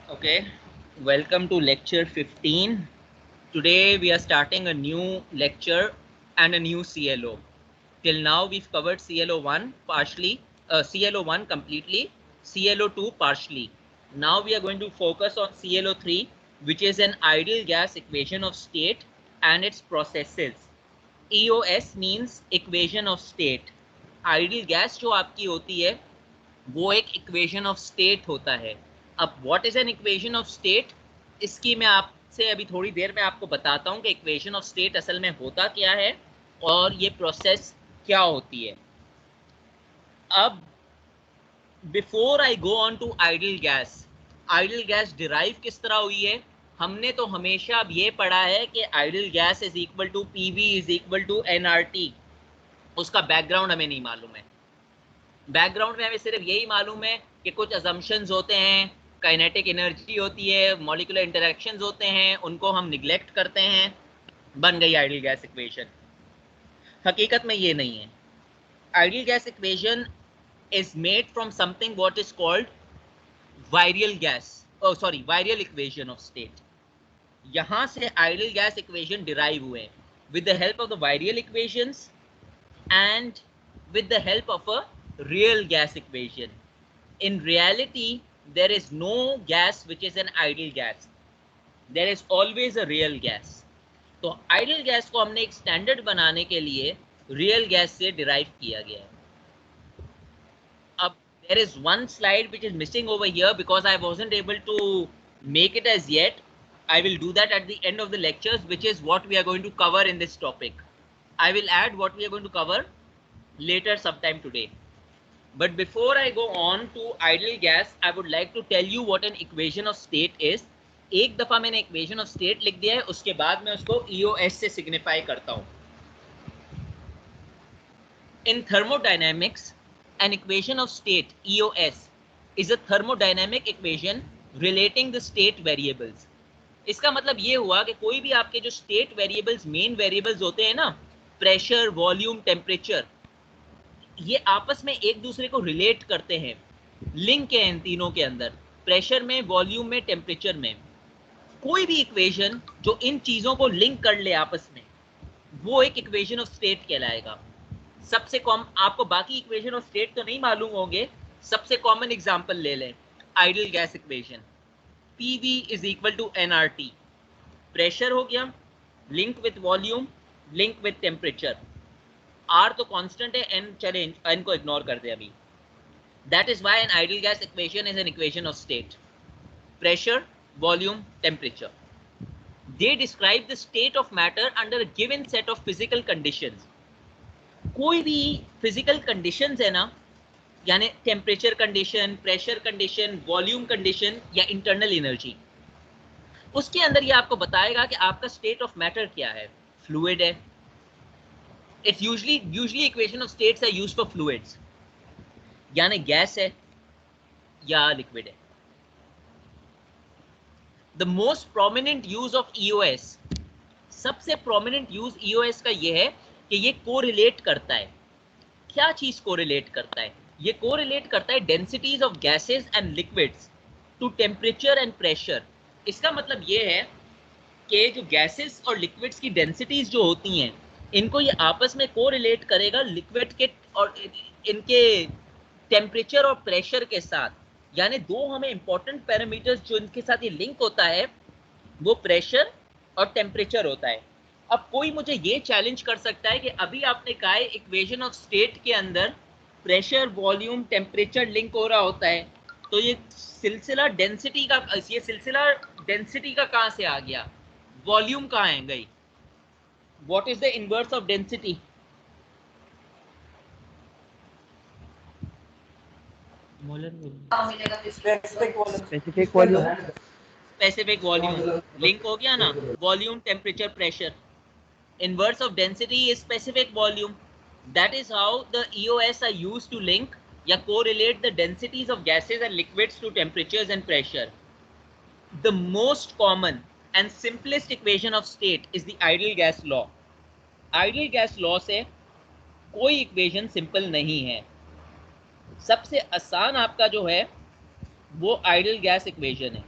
Okay, welcome to lecture 15. Today we are starting a new lecture and a new CLO. Till now we've covered CLO1 partially, CLO1 completely, CLO2 partially. Now we are going to focus on CLO3, which is an ideal gas equation of state and its processes. EOS means equation of state. Ideal gas जो आपकी होती है वो एक equation of state होता है. अब what is an equation of state, इसकी मैं आपसे अभी थोड़ी देर में आपको बताता हूं कि इक्वेशन ऑफ स्टेट असल में होता क्या है और ये प्रोसेस क्या होती है. अब before I go on to ideal gas derive किस तरह हुई है. हमने तो हमेशा अब ये पढ़ा है कि ideal gas is equal to PV is equal to NRT. उसका बैकग्राउंड हमें नहीं मालूम है. बैकग्राउंड में हमें सिर्फ यही मालूम है कि कुछ अजम्पशंस होते हैं, काइनेटिक एनर्जी होती है, मॉलिक्यूलर इंटरेक्शंस होते हैं, उनको हम निगलेक्ट करते हैं, बन गई आइडियल गैस इक्वेशन. हकीकत में ये नहीं है. Ideal gas equation is made from something what is called virial equation of state. यहां से आइडियल गैस इक्वेशन डिराइव हुए with the help of the virial equations and with the help of a real gas equation. In reality, there is no gas which is an ideal gas. There is always a real gas. तो ideal gas को हमने एक standard बनाने के लिए real gas से derive किया गया है. अब there is one slide which is missing over here because I wasn't able to make it as yet. I will do that at the end of the lectures, which is what we are going to cover in this topic. I will add what we are going to cover later sometime today. But before I go on to ideal gas, I would like to tell you what an equation of state is. एक दफा मैंने equation of state लिख दिया है, उसके बाद मैं उसको EOS से signify करता हूँ. In thermodynamics, an equation of state EOS is a thermodynamic equation relating the state variables. इसका मतलब ये हुआ कि कोई भी आपके जो state variables, main variables होते हैं ना, प्रेशर, वॉल्यूम, टेम्परेचर, ये आपस में एक दूसरे को रिलेट करते हैं. लिंक है इन तीनों के अंदर, प्रेशर में, वॉल्यूम में, टेम्परेचर में. कोई भी इक्वेशन जो इन चीजों को लिंक कर ले आपस में, वो एक इक्वेशन ऑफ स्टेट कहलाएगा. सबसे कॉमन, आपको बाकी इक्वेशन ऑफ स्टेट तो नहीं मालूम होंगे, सबसे कॉमन एग्जांपल ले लें. Ideal gas equation PV is equal to NRT. Pressure हो गया, link with volume, link with temperature. R तो कांस्टेंट है, एन चले एन को इग्नोर कर दे अभी. That is why an ideal gas equation is an equation of state. Pressure, volume, temperature, they describe the state of matter under a given set of physical conditions. कोई भी physical conditions है ना, यानी temperature condition, pressure condition, volume condition या internal energy, उसके अंदर ये आपको बताएगा कि आपका स्टेट ऑफ मैटर क्या है. फ्लूइड है, it's usually equation of states are used for fluids, यानी गैस है या लिक्विड है. the most prominent use of EOS, सबसे prominent use EOS का ये है कि ये कोरिलेट करता है. क्या चीज कोरिलेट करता है? ये कोरिलेट करता है densities of gases and liquids to temperature and pressure. इसका मतलब ये है कि जो गैसेस और लिक्विड्स की डेंसिटीज जो होती हैं, इनको ये आपस में कोरिलेट करेगा लिक्विड के और इनके टेम्परेचर और प्रेशर के साथ. यानी दो हमें इंपॉर्टेंट पैरामीटर्स जो इनके साथ ये लिंक होता है, वो प्रेशर और टेम्परेचर होता है. अब कोई मुझे ये चैलेंज कर सकता है कि अभी आपने कहा है इक्वेशन ऑफ स्टेट के अंदर प्रेशर, वॉल्यूम, टेम्परेचर लिंक हो रहा होता है, तो ये सिलसिला डेंसिटी का कहां से आ गया? वॉल्यूम कहां है गई? What is the inverse of density? Specific volume. Link हो गया ना? Volume, temperature, pressure. Inverse of density is specific volume. That is how the EOS are used to link या correlate the densities of gases and liquids to temperatures and pressure. The most common and simplest equation of state is the ideal gas law. Ideal gas law से कोई equation simple नहीं है. सबसे आसान आपका जो है वो आइडियल गैस इक्वेशन है।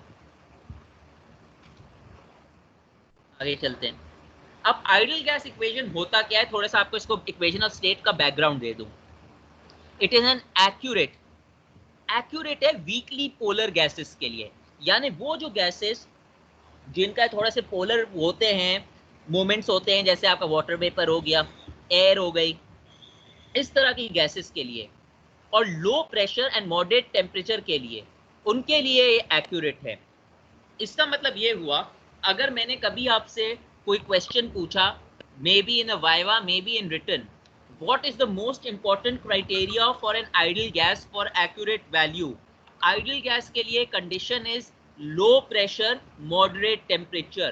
आगे चलते हैं। अब आइडियल गैस इक्वेशन होता क्या है, थोड़ा सा आपको इसको इक्वेशन ऑफ स्टेट का बैकग्राउंड दे दूं। इट इज एन एक्यूरेट है वीकली पोलर गैसेस के लिए, यानी वो जो गैसेस जिनका थोड़ा से पोलर होते हैं, मोमेंट्स होते हैं, जैसे आपका वाटर वेपर हो गया, एयर हो गई, इस तरह की गैसेस के लिए, और low pressure and moderate temperature के लिए, उनके लिए ये एक्यूरेट है। इसका मतलब ये हुआ, अगर मैंने कभी आपसे कोई क्वेश्चन पूछा, maybe in a viva, maybe in written, what is the most important criteria for an ideal gas for accurate value? Ideal gas के लिए condition is low pressure moderate temperature.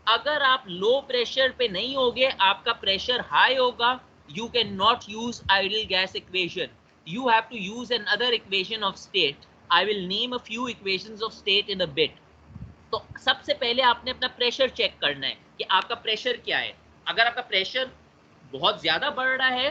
अगर आप low pressure पे नहीं होगे, आपका pressure high होगा, you cannot use ideal gas equation. You have to use another equation of state. I will name a few equations of state in a bit. तो सबसे पहले आपने अपना प्रेशर चेक करना है कि आपका प्रेशर क्या है। अगर आपका प्रेशर बहुत ज्यादा बढ़ रहा है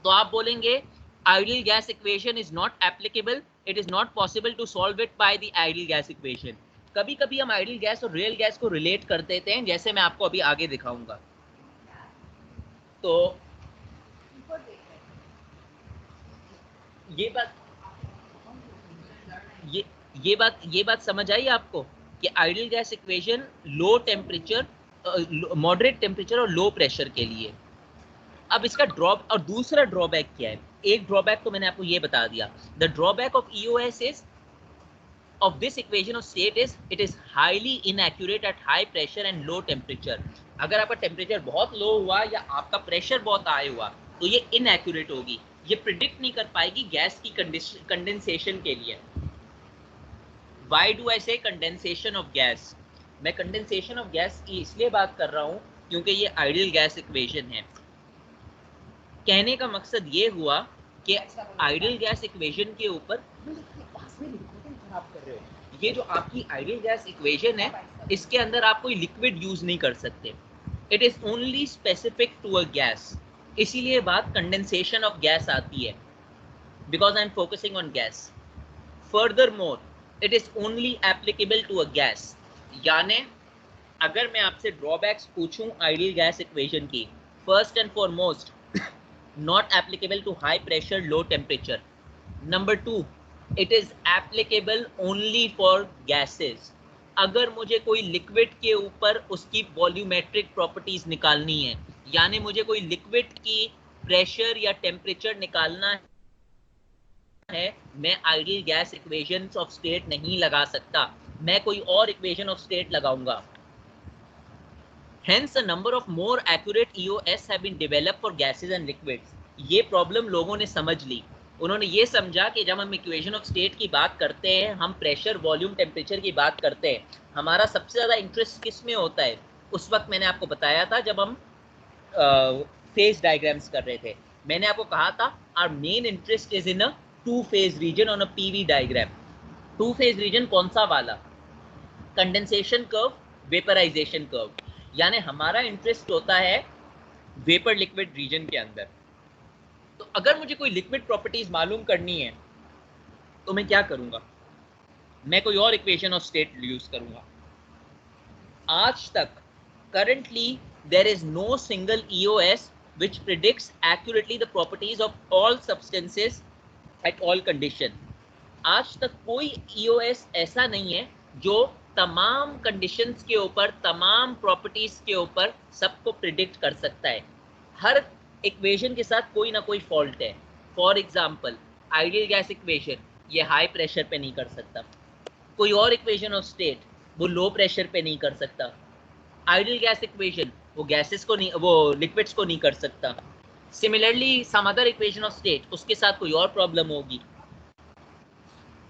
तो आप बोलेंगे ideal gas equation is not applicable, it is not possible to solve it by the ideal gas equation. कभी कभी हम आइडियल गैस और रियल गैस को रिलेट कर देते हैं, जैसे मैं आपको अभी आगे दिखाऊंगा। तो ये बात ये ये बात समझ आई आपको कि ideal gas equation low temperature, moderate temperature और लो प्रेशर के लिए। अब इसका ड्रॉप और दूसरा ड्रॉबैक क्या है? एक ड्रॉबैक तो मैंने आपको ये बता दिया, the drawback of EOS is of this equation of state is it is highly inaccurate at high pressure and low temperature. अगर आपका टेम्परेचर बहुत लो हुआ या आपका प्रेशर बहुत हाई हुआ तो ये इनएक्यूरेट होगी, ये प्रिडिक्ट नहीं कर पाएगी गैस की कंडेंसेशन के लिए। Why do I say condensation of gas? मैं कंडेंसेशन ऑफ गैस की इसलिए बात कर रहा हूँ क्योंकि ये आइडियल गैस इक्वेशन है। कहने का मकसद ये हुआ कि आइडियल गैस इक्वेशन के ऊपर खराब कर रहे हो, ये जो आपकी आइडियल गैस इक्वेशन है इसके अंदर आप कोई लिक्विड यूज नहीं कर सकते, it is only specific to a gas. इसीलिए बात कंडेंसेशन ऑफ गैस आती है, because I am focusing on gas. Furthermore it is only applicable to a gas. यानी अगर मैं आपसे ड्रॉबैक्स पूछूं आइडियल गैस इक्वेशन की, first and foremost not applicable to high pressure low temperature. Number 2, it is applicable only for gases. अगर मुझे कोई liquid के ऊपर उसकी वॉल्यूमेट्रिक प्रॉपर्टीज निकालनी है, यानी मुझे कोई लिक्विड की प्रेशर या टेम्परेचर निकालना है, मैं ideal gas equation of state नहीं लगा सकता, मैं कोई और इक्वेशन ऑफ स्टेट लगाऊंगा। Hence, a number of more accurate EOS have been developed for gases and liquids. ये प्रॉब्लम लोगों ने समझ ली। उन्होंने ये समझा कि जब हम इक्वेशन ऑफ स्टेट की बात करते हैं, हम प्रेशर, वॉल्यूम, टेम्परेचर की बात करते हैं, हमारा सबसे ज़्यादा इंटरेस्ट किस में होता है? उस वक्त मैंने आपको बताया था जब हम फेज डायग्राम्स कर रहे थे, मैंने आपको कहा था our main interest is in a two phase region on a PV diagram. Two phase region कौन सा वाला? Condensation curve, vaporisation curve. यानी हमारा इंटरेस्ट होता है वेपर लिक्विड रीजन के अंदर। तो अगर मुझे कोई लिक्विड प्रॉपर्टीज मालूम करनी है तो मैं क्या करूंगा? मैं कोई और इक्वेशन ऑफ स्टेट यूज करूंगा। आज तक currently there is no single EOS which predicts accurately the properties of all substances at all condition. आज तक कोई EOS ऐसा नहीं है जो तमाम कंडीशंस के ऊपर, तमाम प्रॉपर्टीज के ऊपर सबको प्रिडिक्ट कर सकता है। हर इक्वेशन के साथ कोई ना कोई फॉल्ट है। For example ideal gas equation, ये हाई प्रेशर पे नहीं कर सकता। कोई और इक्वेशन ऑफ स्टेट, वो लो प्रेशर पे नहीं कर सकता। आइडियल गैस इक्वेशन वो गैसेस को नहीं, वो लिक्विड्स को नहीं कर सकता। Similarly some other equation of state, उसके साथ कोई और प्रॉब्लम होगी,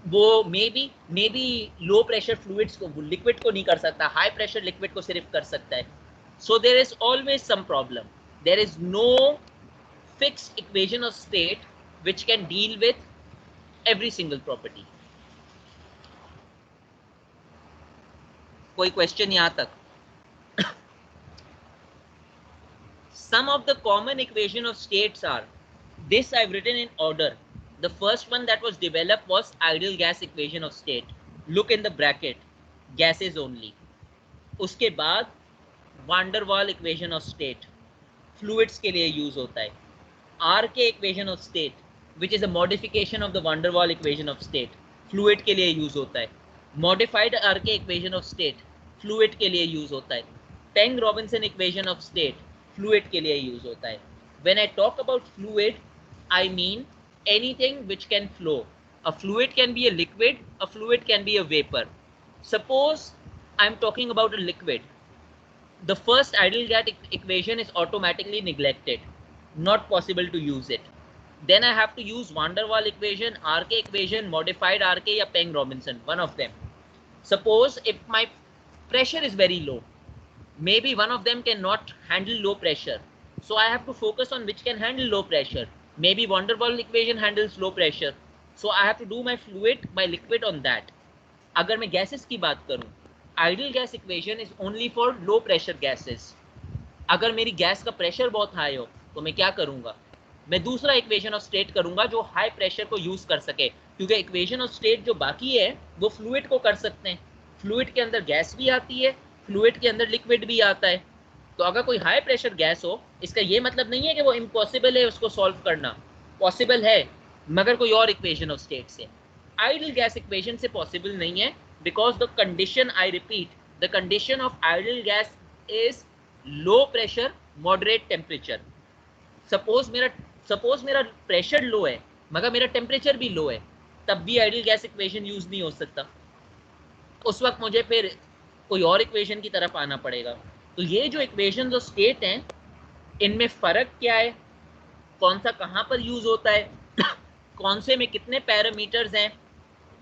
वो maybe low pressure fluids को, लिक्विड को नहीं कर सकता, हाई प्रेशर लिक्विड को सिर्फ कर सकता है। So there is always some problem, there is no fixed equation of state which can deal with every single property. कोई क्वेश्चन यहां तक? Some of the common equation of states are, this I've written in order, The first one that was developed was ideal gas equation of state. Look in the bracket, gases only. उसके बाद wander Waal equation of state, fluids के लिए use होता है. RK equation of state which is a modification of the van der Waal equation of state, fluid के लिए use होता है. Modified RK equation of state fluid के लिए यूज होता है. Peng Robinson equation of state fluid के लिए यूज होता है. When I talk about fluid, I mean anything which can flow. A fluid can be a liquid, a fluid can be a vapor. Suppose I'm talking about a liquid. The first ideal gas equation is automatically neglected. Not possible to use it. Then I have to use van der Waal equation, RK equation, modified RK या Peng Robinson, one of them. Suppose if my pressure is very low, maybe one of them cannot handle low pressure. So I have to focus on which can handle low pressure. Maybe van der Waal equation handles low pressure, so I have to do my fluid, my liquid on that. अगर मैं gases की बात करूं, ideal gas equation is only for low pressure gases. अगर मेरी gas का pressure बहुत high हो तो मैं क्या करूंगा, मैं दूसरा इक्वेशन ऑफ स्टेट करूंगा जो हाई प्रेशर को यूज कर सके, क्योंकि इक्वेशन ऑफ स्टेट जो बाकी है वो फ्लूइड को कर सकते हैं. फ्लूइड के अंदर गैस भी आती है, फ्लूइड के अंदर लिक्विड भी आता है. तो अगर कोई हाई प्रेशर गैस हो, इसका ये मतलब नहीं है कि वो इम्पॉसिबल है उसको सॉल्व करना. पॉसिबल है, मगर कोई और इक्वेशन ऑफ स्टेट से. आइडियल गैस इक्वेशन से पॉसिबल नहीं है, because the condition, I repeat, the condition of ideal gas is low pressure moderate temperature. Suppose मेरा प्रेशर लो है मगर मेरा टेम्परेचर भी लो है, तब भी आइडियल गैस इक्वेशन यूज नहीं हो सकता. उस वक्त मुझे फिर कोई और इक्वेशन की तरफ आना पड़ेगा. तो ये जो इक्वेशन ऑफ स्टेट हैं, इनमें फर्क क्या है, कौन सा कहाँ पर यूज होता है, कौन से में कितने पैरामीटर्स हैं,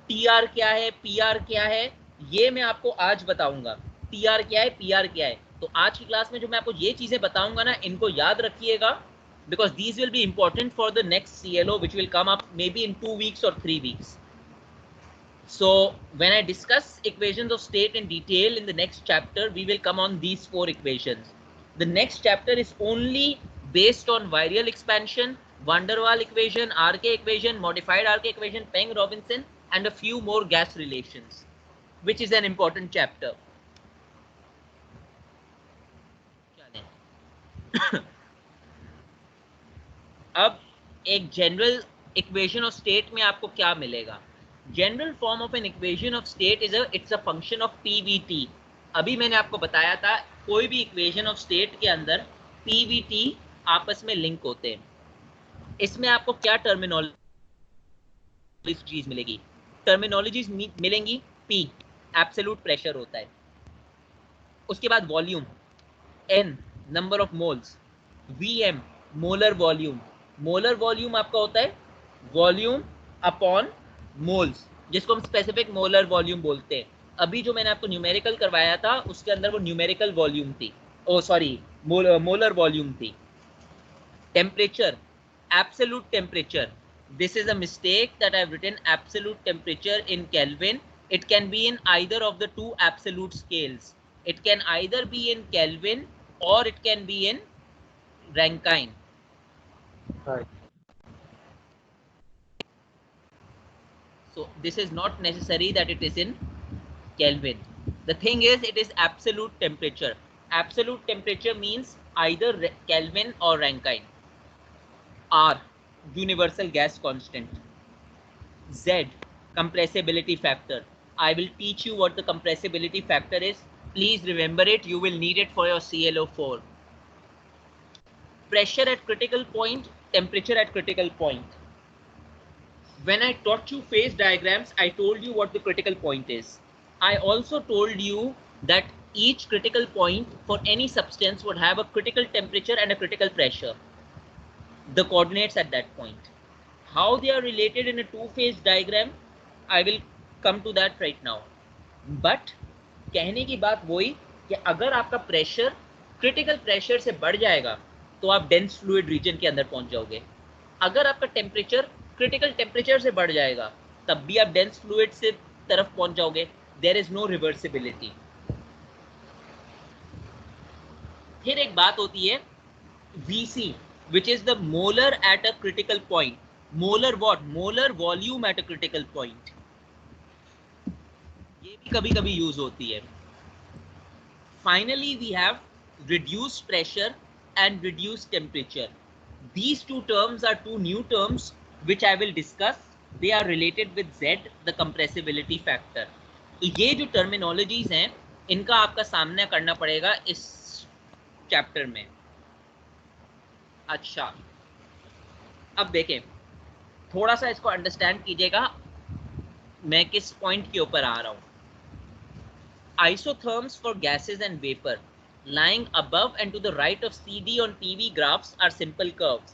टीआर क्या है, पीआर क्या है, ये मैं आपको आज बताऊंगा. टीआर क्या है, पीआर क्या है. तो आज की क्लास में जो मैं आपको ये चीजें बताऊंगा ना, इनको याद रखिएगा, because these will be important for the next CLO which will come up maybe in 2 weeks or 3 weeks. So when I discuss equations of state in detail in the next chapter, we will come on these 4 equations. The next chapter is only based on virial expansion, van der Waal equation, RK equation, modified RK equation, Peng Robinson, and a few more gas relations, which is an important chapter. अब एक general equation of state में आपको क्या मिलेगा. General form of N equation of state is it's a function of Pvt. अभी मैंने आपको बताया था कोई भी इक्वेशन ऑफ स्टेट के अंदर पीवीटी आपस में लिंक होते हैं. इसमें आपको क्या टर्मिनोलॉजीज मिलेगी, टर्मिनोलॉजीज मिलेंगी. पी एब्सोल्यूट प्रेशर होता है, उसके बाद volume, n number of moles, VM molar volume. Molar volume आपका होता है वॉल्यूम अपॉन मोल्स, जिसको हम स्पेसिफिक मोलर वॉल्यूम बोलते हैं. अभी जो मैंने आपको न्यूमेरिकल करवाया था उसके अंदर वो न्यूमेरिकल वॉल्यूम थी, ओ सॉरी मोलर वॉल्यूम थी. Temperature, absolute temperature. This is a mistake that I have written absolute temperature in Kelvin. It can be in either of the two absolute scales. It can either be in Kelvin और it can be in Rankine. Right. So this is not necessary that it is in Kelvin. The thing is, it is absolute temperature. Absolute temperature means either Kelvin or Rankine. R, universal gas constant. Z, compressibility factor. I will teach you what the compressibility factor is. Please remember it. You will need it for your ClO4. Pressure at critical point, temperature at critical point. When I taught you phase diagrams, I told you what the critical point is. I also told you that each critical point for any substance would have a critical temperature and a critical pressure. The coordinates at that point. How they are related in a two-phase diagram, I will come to that right now. But कहने की बात वही कि अगर आपका pressure critical pressure से बढ़ जाएगा तो आप डेंस फ्लूइड रीजन के अंदर पहुंच जाओगे. अगर आपका टेम्परेचर क्रिटिकल टेम्परेचर से बढ़ जाएगा तब भी आप डेंस फ्लूइड से तरफ पहुंच जाओगे. There is no reversibility. फिर एक बात होती है VC, which is the molar at a critical point. Molar what? Molar volume at a critical point, ये भी कभी कभी यूज होती है. Finally, we have reduced pressure and reduced temperature. These two terms are two new terms which I will discuss. They are related with Z, the compressibility factor. तो ये जो terminologies हैं, इनका आपका सामना करना पड़ेगा इस चैप्टर में. अच्छा, अब देखें, थोड़ा सा इसको अंडरस्टैंड कीजिएगा मैं किस पॉइंट के ऊपर आ रहा हूँ. Isotherms for gases and vapor lying above and to the right of CD on PV graphs are simple curves.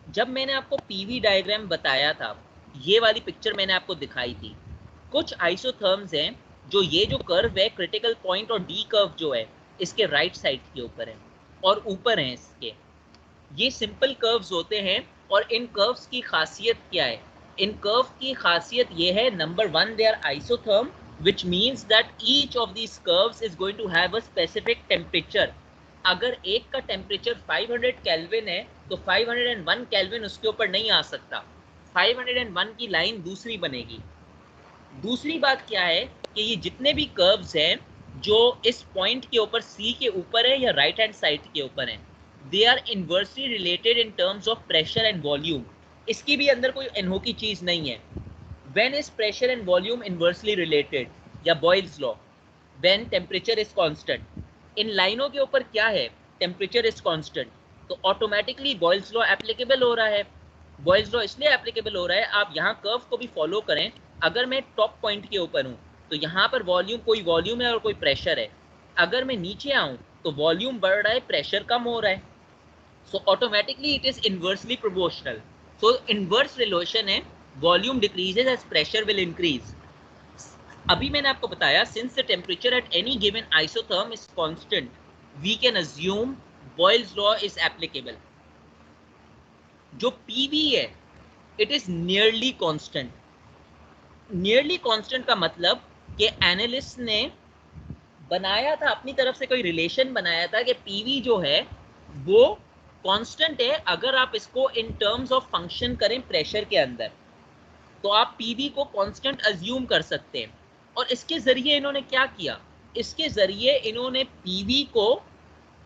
जब मैंने आपको PV डायग्राम बताया था, ये वाली पिक्चर मैंने आपको दिखाई थी. कुछ आइसोथर्म्स हैं जो ये जो कर्व है क्रिटिकल पॉइंट और डी कर्व जो है इसके राइट साइड के ऊपर है और ऊपर हैं इसके. ये सिंपल कर्व्स होते हैं और इन कर्व्स की खासियत क्या है? इन कर्व की खासियत ये है, number one, they are isotherm, which means that each of these curves is going to have a specific temperature. अगर एक का टेम्परेचर 500 केल्विन है तो 501 केल्विन उसके ऊपर नहीं आ सकता. 501 की लाइन दूसरी बनेगी. दूसरी बात क्या है कि ये जितने भी कर्व्स हैं जो इस पॉइंट के ऊपर C के ऊपर है या राइट हैंड साइड के ऊपर हैं, they are inversely related in terms of pressure and volume. इसकी भी अंदर कोई अनोखी चीज नहीं है. When is pressure and volume inversely related? या Boyle's law? When temperature is constant. इन लाइनों के ऊपर क्या है? Temperature is constant. तो ऑटोमेटिकली Boyle's law एप्लीकेबल हो रहा है. Boyle's law इसलिए एप्लीकेबल हो रहा है, आप यहाँ कर्व को भी फॉलो करें. अगर मैं टॉप पॉइंट के ऊपर हूँ तो यहाँ पर कोई वॉल्यूम है और कोई प्रेशर है. अगर मैं नीचे आऊँ तो वॉल्यूम बढ़ रहा है, प्रेशर कम हो रहा है. So automatically it is inversely proportional. So inverse relation है, volume decreases as pressure will increase. अभी मैंने आपको बताया, since the temperature at any given isotherm is constant, we can assume Boyle's law is applicable. जो PV है it is nearly constant. Nearly constant का मतलब कि एनालिस्ट ने बनाया था अपनी तरफ से, कोई रिलेशन बनाया था कि पीवी जो है वो कांस्टेंट है. अगर आप इसको इन टर्म्स ऑफ फंक्शन करें प्रेशर के अंदर तो आप पीवी को कांस्टेंट अज्यूम कर सकते हैं. और इसके जरिए इन्होंने क्या किया? इसके जरिए इन्होंने पीवी को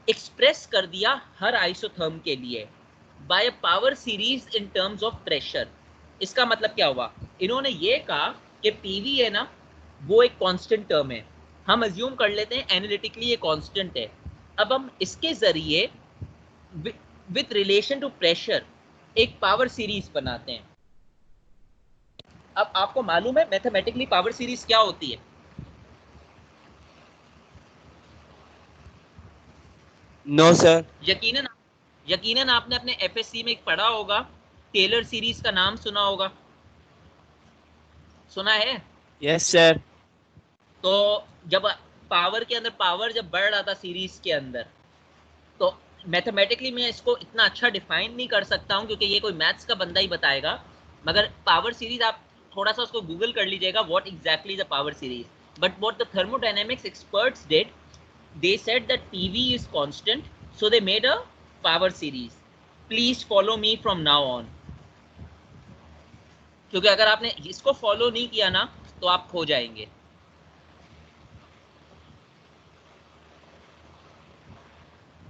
एक्सप्रेस कर दिया हर आइसोथर्म के लिए by power series in terms of pressure. इसका मतलब क्या हुआ? इन्होंने ये कहा कि पीवी है ना, वो एक कांस्टेंट टर्म है. हम अज्यूम कर लेते हैं एनालिटिकली ये कांस्टेंट है. अब हम इसके जरिए विथ रिलेशन टू प्रेशर एक पावर सीरीज बनाते हैं. अब आपको मालूम है मैथमेटिकली पावर सीरीज क्या होती है? No sir. यकीनन आपने अपने एफएससी में पढ़ा होगा, टेलर सीरीज का नाम सुना होगा. सुना है? Yes sir. तो जब पावर के अंदर पावर जब बढ़ रहा था सीरीज के अंदर, तो मैथमेटिकली मैं इसको इतना अच्छा डिफाइन नहीं कर सकता हूं क्योंकि ये कोई मैथ्स का बंदा ही बताएगा. मगर पावर सीरीज आप थोड़ा सा उसको गूगल कर लीजिएगा, what exactly is a power series. But what the thermodynamics experts did, they said that PV is constant, so they made a power series. Please follow me from now on. क्योंकि अगर आपने इसको follow नहीं किया ना तो आप खो जाएंगे.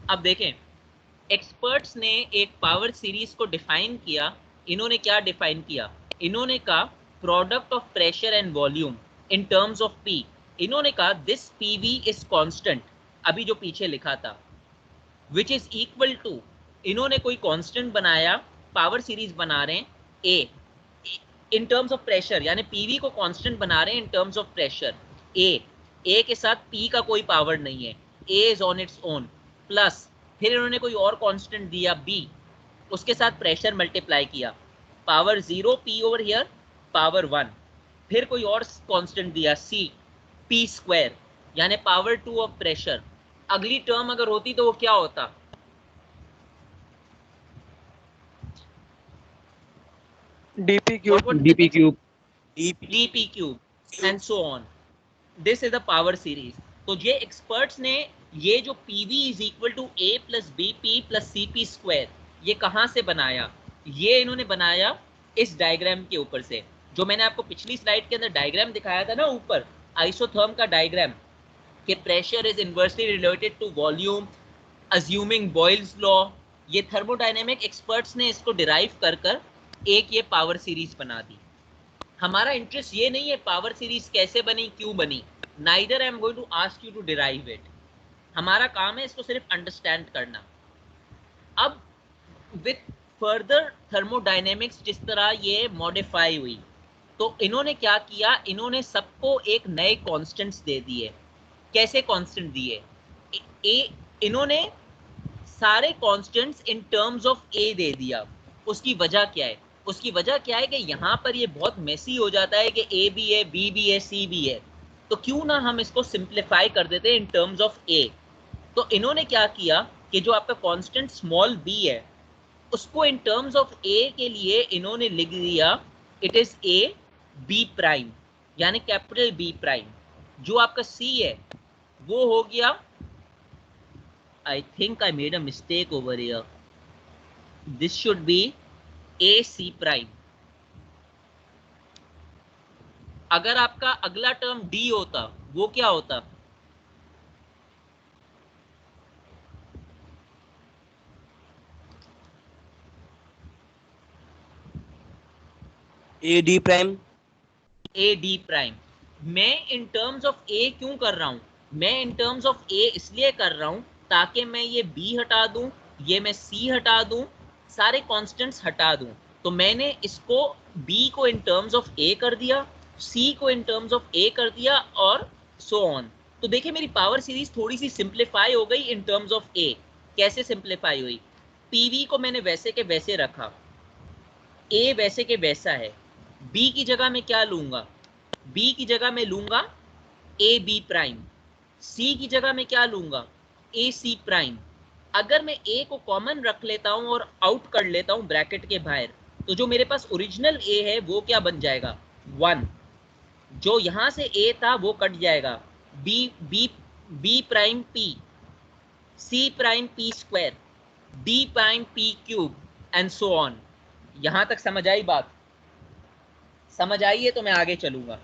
अब देखें, एक्सपर्ट्स ने एक पावर सीरीज को डिफाइन किया. इन्होंने क्या डिफाइन किया? इन्होंने कहा product of pressure and volume in terms of P. इन्होंने कहा दिस पीवी इज कांस्टेंट, अभी जो पीछे लिखा था, विच इज इक्वल टू, इन्होंने कोई कांस्टेंट बनाया, पावर सीरीज बना रहे हैं A in terms of pressure, यानी पीवी को कांस्टेंट बना रहे हैं in terms of pressure. A के साथ पी का कोई पावर नहीं है, A is on its own, plus फिर इन्होंने कोई और कांस्टेंट दिया बी, उसके साथ प्रेशर मल्टीप्लाई किया, power 0 P over here, power 1, फिर कोई और कांस्टेंट दिया सी, पी स्क्वायर, यानी पावर 2 ऑफ प्रेशर. अगली टर्म अगर होती तो वो क्या होता? DP cube. DP cube and so on. This is the power series. तो ये एक्सपर्ट्स ने ये जो PV is equal to A plus B P plus C P square, ये कहां से बनाया? ये इन्होंने बनाया इस डायग्राम के ऊपर से, जो मैंने आपको पिछली स्लाइड के अंदर डायग्राम दिखाया था ना ऊपर, आइसोथर्म का डायग्राम, कि pressure is inversely related to volume assuming Boyle's law. ये थर्मोडायनेमिक एक्सपर्ट्स ने इसको डिराइव कर कर एक ये पावर सीरीज बना दी। हमारा इंटरेस्ट ये नहीं है पावर सीरीज कैसे बनी, क्यों बनी, neither I am going to ask you to derive it. हमारा काम है इसको सिर्फ अंडरस्टैंड करना। अब विथ फर्दर थर्मोडायनेमिक्स जिस तरह ये मॉडिफाई हुई, तो इन्होंने क्या किया, इन्होंने सबको एक नए कॉन्स्टेंट्स दे दिए। कैसे कांस्टेंट दिए, इन्होंने सारे कांस्टेंट्स इन टर्म्स ऑफ ए दे दिया। उसकी वजह क्या है, उसकी वजह क्या है कि यहाँ पर ये बहुत मेसी हो जाता है कि ए भी है, बी भी है, सी भी है, तो क्यों ना हम इसको सिंप्लीफाई कर देते हैं इन टर्म्स ऑफ ए। तो इन्होंने क्या किया कि जो आपका कांस्टेंट स्मॉल बी है उसको इन टर्म्स ऑफ ए के लिए इन्होंने लिख दिया it is A B prime, यानी कैपिटल बी प्राइम। जो आपका सी है वो हो गया, I think I made a mistake over here. This should be AC prime. अगर आपका अगला टर्म D होता, वो क्या होता, A D prime. A D prime. मैं इन टर्म्स ऑफ ए क्यों कर रहा हूं, मैं इन टर्म्स ऑफ ए इसलिए कर रहा हूं ताकि मैं ये बी हटा दूं, ये मैं सी हटा दूं, सारे कांस्टेंट्स हटा दूं। तो मैंने इसको बी को इन टर्म्स ऑफ ए कर दिया, सी को इन टर्म्स ऑफ ए कर दिया, और सो ऑन। तो देखिए मेरी पावर सीरीज थोड़ी सी सिंप्लीफाई हो गई इन टर्म्स ऑफ ए। कैसे सिंप्लीफाई हुई, पीवी को मैंने वैसे के वैसे रखा, ए वैसे के वैसा है, बी की जगह में क्या लूंगा, बी की जगह में लूंगा ए बी प्राइम, सी की जगह में क्या लूंगा, ए सी प्राइम। अगर मैं ए को कॉमन रख लेता हूं और आउट कर लेता हूं ब्रैकेट के बाहर, तो जो मेरे पास ओरिजिनल ए है वो क्या बन जाएगा, 1। जो यहां से ए था वो कट जाएगा, B B B prime P, C prime P square, D prime P cube, and so on. यहां तक समझ आई बात, समझ आई है तो मैं आगे चलूंगा।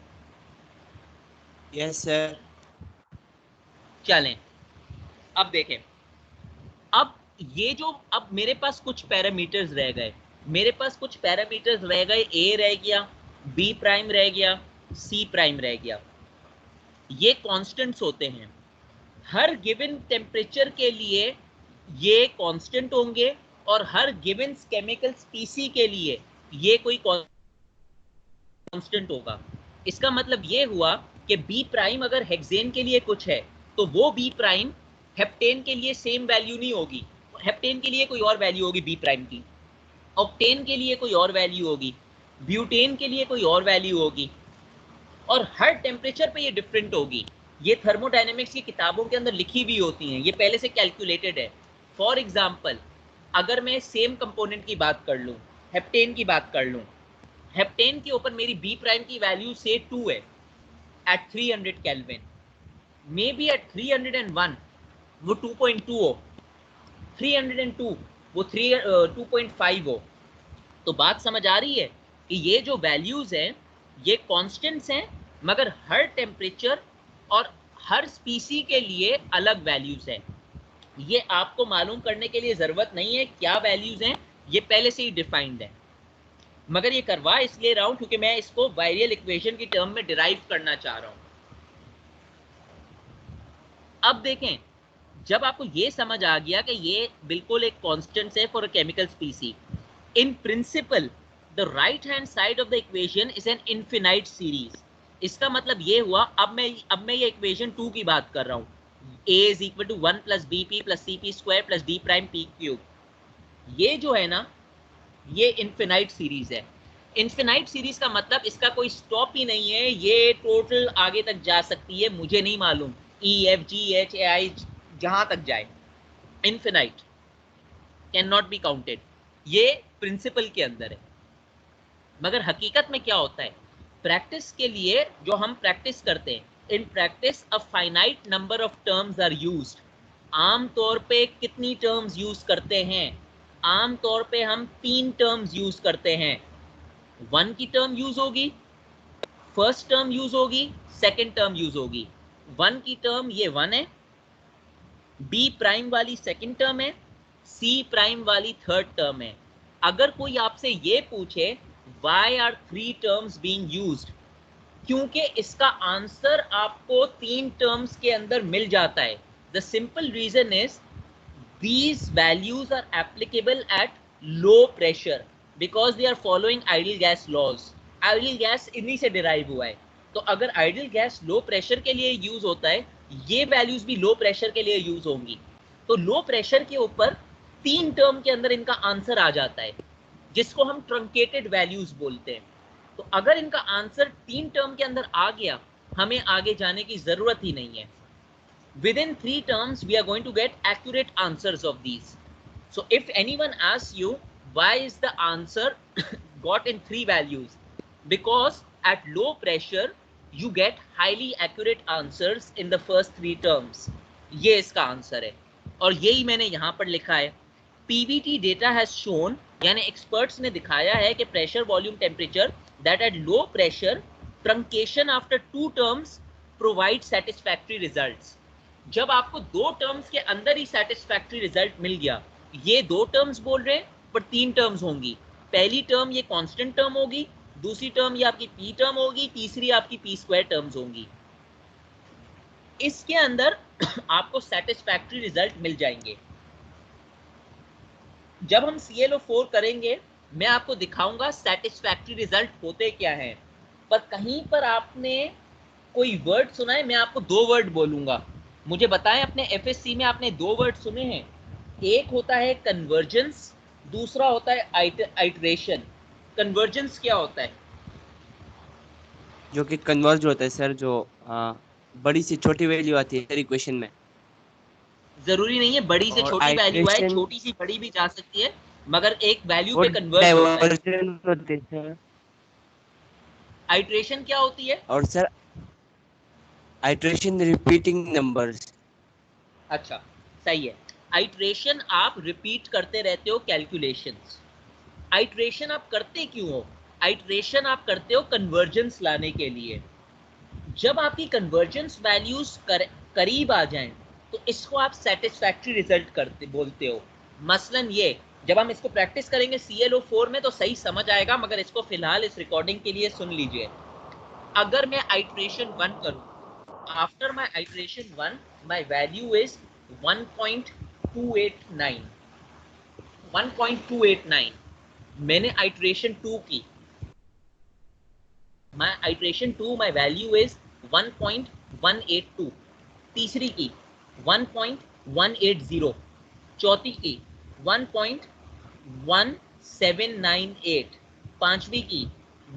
Yes sir. चलें, अब देखें, अब ये जो अब मेरे पास कुछ पैरामीटर्स रह गए, मेरे पास कुछ पैरामीटर्स रह गए, ए रह गया, बी प्राइम रह गया, सी प्राइम रह गया। ये कांस्टेंट्स होते हैं, हर गिवन टेम्परेचर के लिए ये कांस्टेंट होंगे, और हर गिवन केमिकल स्पीसी के लिए ये कोई कांस्टेंट होगा। इसका मतलब ये हुआ कि बी प्राइम अगर हेक्सेन के लिए कुछ है, तो वो बी प्राइम हेप्टेन के लिए सेम वैल्यू नहीं होगी, हेप्टेन के लिए कोई और वैल्यू होगी बी प्राइम की, ऑक्टेन के लिए कोई और वैल्यू होगी, ब्यूटेन के लिए कोई और वैल्यू होगी, और हर टेम्परेचर पे ये डिफरेंट होगी। ये थर्मोडायनेमिक्स की किताबों के अंदर लिखी भी होती हैं, ये पहले से कैलकुलेटेड है। फॉर एग्जाम्पल, अगर मैं सेम कंपोनेंट की बात कर लूँ, हेप्टेन की बात कर लूँ, हेप्टेन के ऊपर मेरी बी प्राइम की वैल्यू से 2 है at 300 kelvin, maybe at 301 वो 2.2 हो, 302 वो 2.5 हो। तो बात समझ आ रही है कि ये जो वैल्यूज हैं ये कांस्टेंट्स हैं, मगर हर टेम्परेचर और हर स्पीसी के लिए अलग वैल्यूज हैं। ये आपको मालूम करने के लिए जरूरत नहीं है क्या वैल्यूज हैं, ये पहले से ही डिफाइंड है, मगर ये करवा इसलिए रहा हूं क्योंकि मैं इसको वायरियल इक्वेशन की टर्म में डिराइव करना चाह रहा हूं। अब देखें, जब आपको ये समझ आ गया कि ये बिल्कुल एक कांस्टेंट है for a chemical स्पीसी, in principle the right hand side of the equation is N infinite series. इसका मतलब ये हुआ, अब मैं ये इक्वेशन 2 की बात कर रहा हूं, a is equal to 1 plus B P plus C P square plus D prime P cube. ये जो है ना, ये इनफिनाइट सीरीज है। इनफिनाइट सीरीज का मतलब इसका कोई स्टॉप ही नहीं है, ये टोटल आगे तक जा सकती है, मुझे नहीं मालूम, E F G H A आई जहां तक जाए, infinite, can not be counted. ये प्रिंसिपल के अंदर है, मगर हकीकत में क्या होता है, प्रैक्टिस के लिए जो हम प्रैक्टिस करते हैं, in practice a finite number of terms are used. आम तौर पे कितनी टर्म्स यूज करते हैं, आमतौर पे हम 3 टर्म्स यूज करते हैं। 1 की टर्म यूज होगी, फर्स्ट टर्म यूज होगी, सेकेंड टर्म यूज होगी। 1 की टर्म ये 1 है, बी प्राइम वाली सेकेंड टर्म है, सी प्राइम वाली थर्ड टर्म है। अगर कोई आपसे ये पूछे why are 3 terms being used, क्योंकि इसका आंसर आपको 3 टर्म्स के अंदर मिल जाता है। The simple reason is these values are applicable at low pressure because they are following ideal gas laws. Ideal gas इन्हीं से derive हुआ है। तो अगर ideal gas low pressure के लिए यूज होता है, ये values भी low pressure के लिए यूज होंगी। तो low pressure के ऊपर 3 टर्म के अंदर इनका आंसर आ जाता है, जिसको हम truncated values बोलते हैं। तो अगर इनका आंसर 3 टर्म के अंदर आ गया, हमें आगे जाने की जरूरत ही नहीं है। Within 3 terms we are going to get accurate answers of these. So if anyone asks you why is the answer got in 3 values, because at low pressure you get highly accurate answers in the first 3 terms. ये इसका answer है और यही मैंने यहां पर लिखा है। PVT data has shown, यानी एक्सपर्ट्स ने दिखाया है कि pressure volume temperature that at low pressure truncation after 2 terms provide satisfactory results. जब आपको 2 टर्म्स के अंदर ही सेटिस्फैक्टरी रिजल्ट मिल गया, ये 2 टर्म्स बोल रहे हैं पर 3 टर्म्स होंगी। पहली टर्म ये कांस्टेंट टर्म होगी, दूसरी टर्म ये आपकी पी टर्म होगी, तीसरी आपकी पी स्क्वायर टर्म्स होंगी। इसके अंदर आपको सेटिस्फैक्टरी रिजल्ट मिल जाएंगे। जब हम ClO4 करेंगे, मैं आपको दिखाऊंगा सेटिस्फैक्टरी रिजल्ट होते क्या हैं। पर कहीं पर आपने कोई वर्ड सुना है? मैं आपको 2 वर्ड बोलूंगा, मुझे बताएं अपने FSC में आपने 2 वर्ड सुने हैं। एक होता है कन्वर्जेंस, दूसरा होता है आइटरेशन। कन्वर्जेंस क्या होता है? जो कि कन्वर्ज होता है सर, जो बड़ी से छोटी वैल्यू आती है इक्वेशन में। जरूरी नहीं है बड़ी से और छोटी वैल्यू आए, आइट्रेशन छोटी सी बड़ी भी जा सकती है, मगर एक वैल्यू वो पे कन्वर्ज होता है। डाइवर्जन होते हैं सर। आइटरेशन क्या होती है? और सर आइट्रेशन रिपीटिंग नंबर्स। अच्छा, सही है। आइटरेशन आप रिपीट करते रहते हो कैलकुलेशंस। आइटरेशन आप करते क्यों हो? आइटरेशन आप करते हो कन्वर्जेंस लाने के लिए। जब आपकी कन्वर्जेंस वैल्यूज करीब आ जाएं, तो इसको आप सेटिस्फैक्टरी रिजल्ट करते बोलते हो। मसलन ये, जब हम इसको प्रैक्टिस करेंगे ClO4 में तो सही समझ आएगा, मगर इसको फिलहाल इस रिकॉर्डिंग के लिए सुन लीजिए। अगर मैं आइटरेशन 1 करूं, after my iteration 1 my value is 1.289। 1.289 मैंने आइटरेशन 2 की, my iteration 2 my value is 1.182। तीसरी की 1.180, चौथी की 1.1798, पांचवी की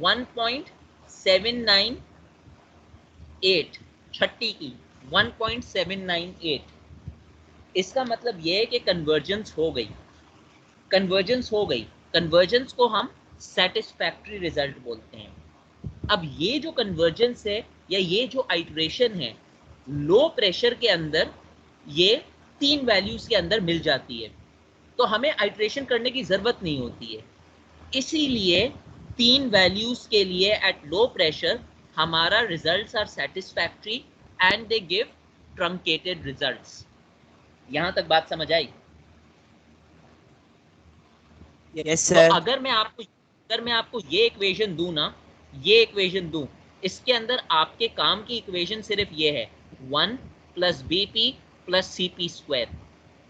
1.798, छठी की 1.798। इसका मतलब यह है कि कन्वर्जेंस हो गई। कन्वर्जेंस हो गई, कन्वर्जेंस को हम सेटिस्फैक्टरी रिजल्ट बोलते हैं। अब ये जो कन्वर्जेंस है या ये जो आइटरेशन है, लो प्रेशर के अंदर ये 3 वैल्यूज के अंदर मिल जाती है, तो हमें आइटरेशन करने की जरूरत नहीं होती है। इसीलिए 3 वैल्यूज के लिए एट लो प्रेशर हमारा results are satisfactory and they give truncated results. यहां तक बात समझ आई? यस तो सर। अगर मैं आपको ये इक्वेशन दूं ना, ये इक्वेशन दूं, इसके अंदर आपके काम की इक्वेशन सिर्फ ये है 1 + BP + CP square,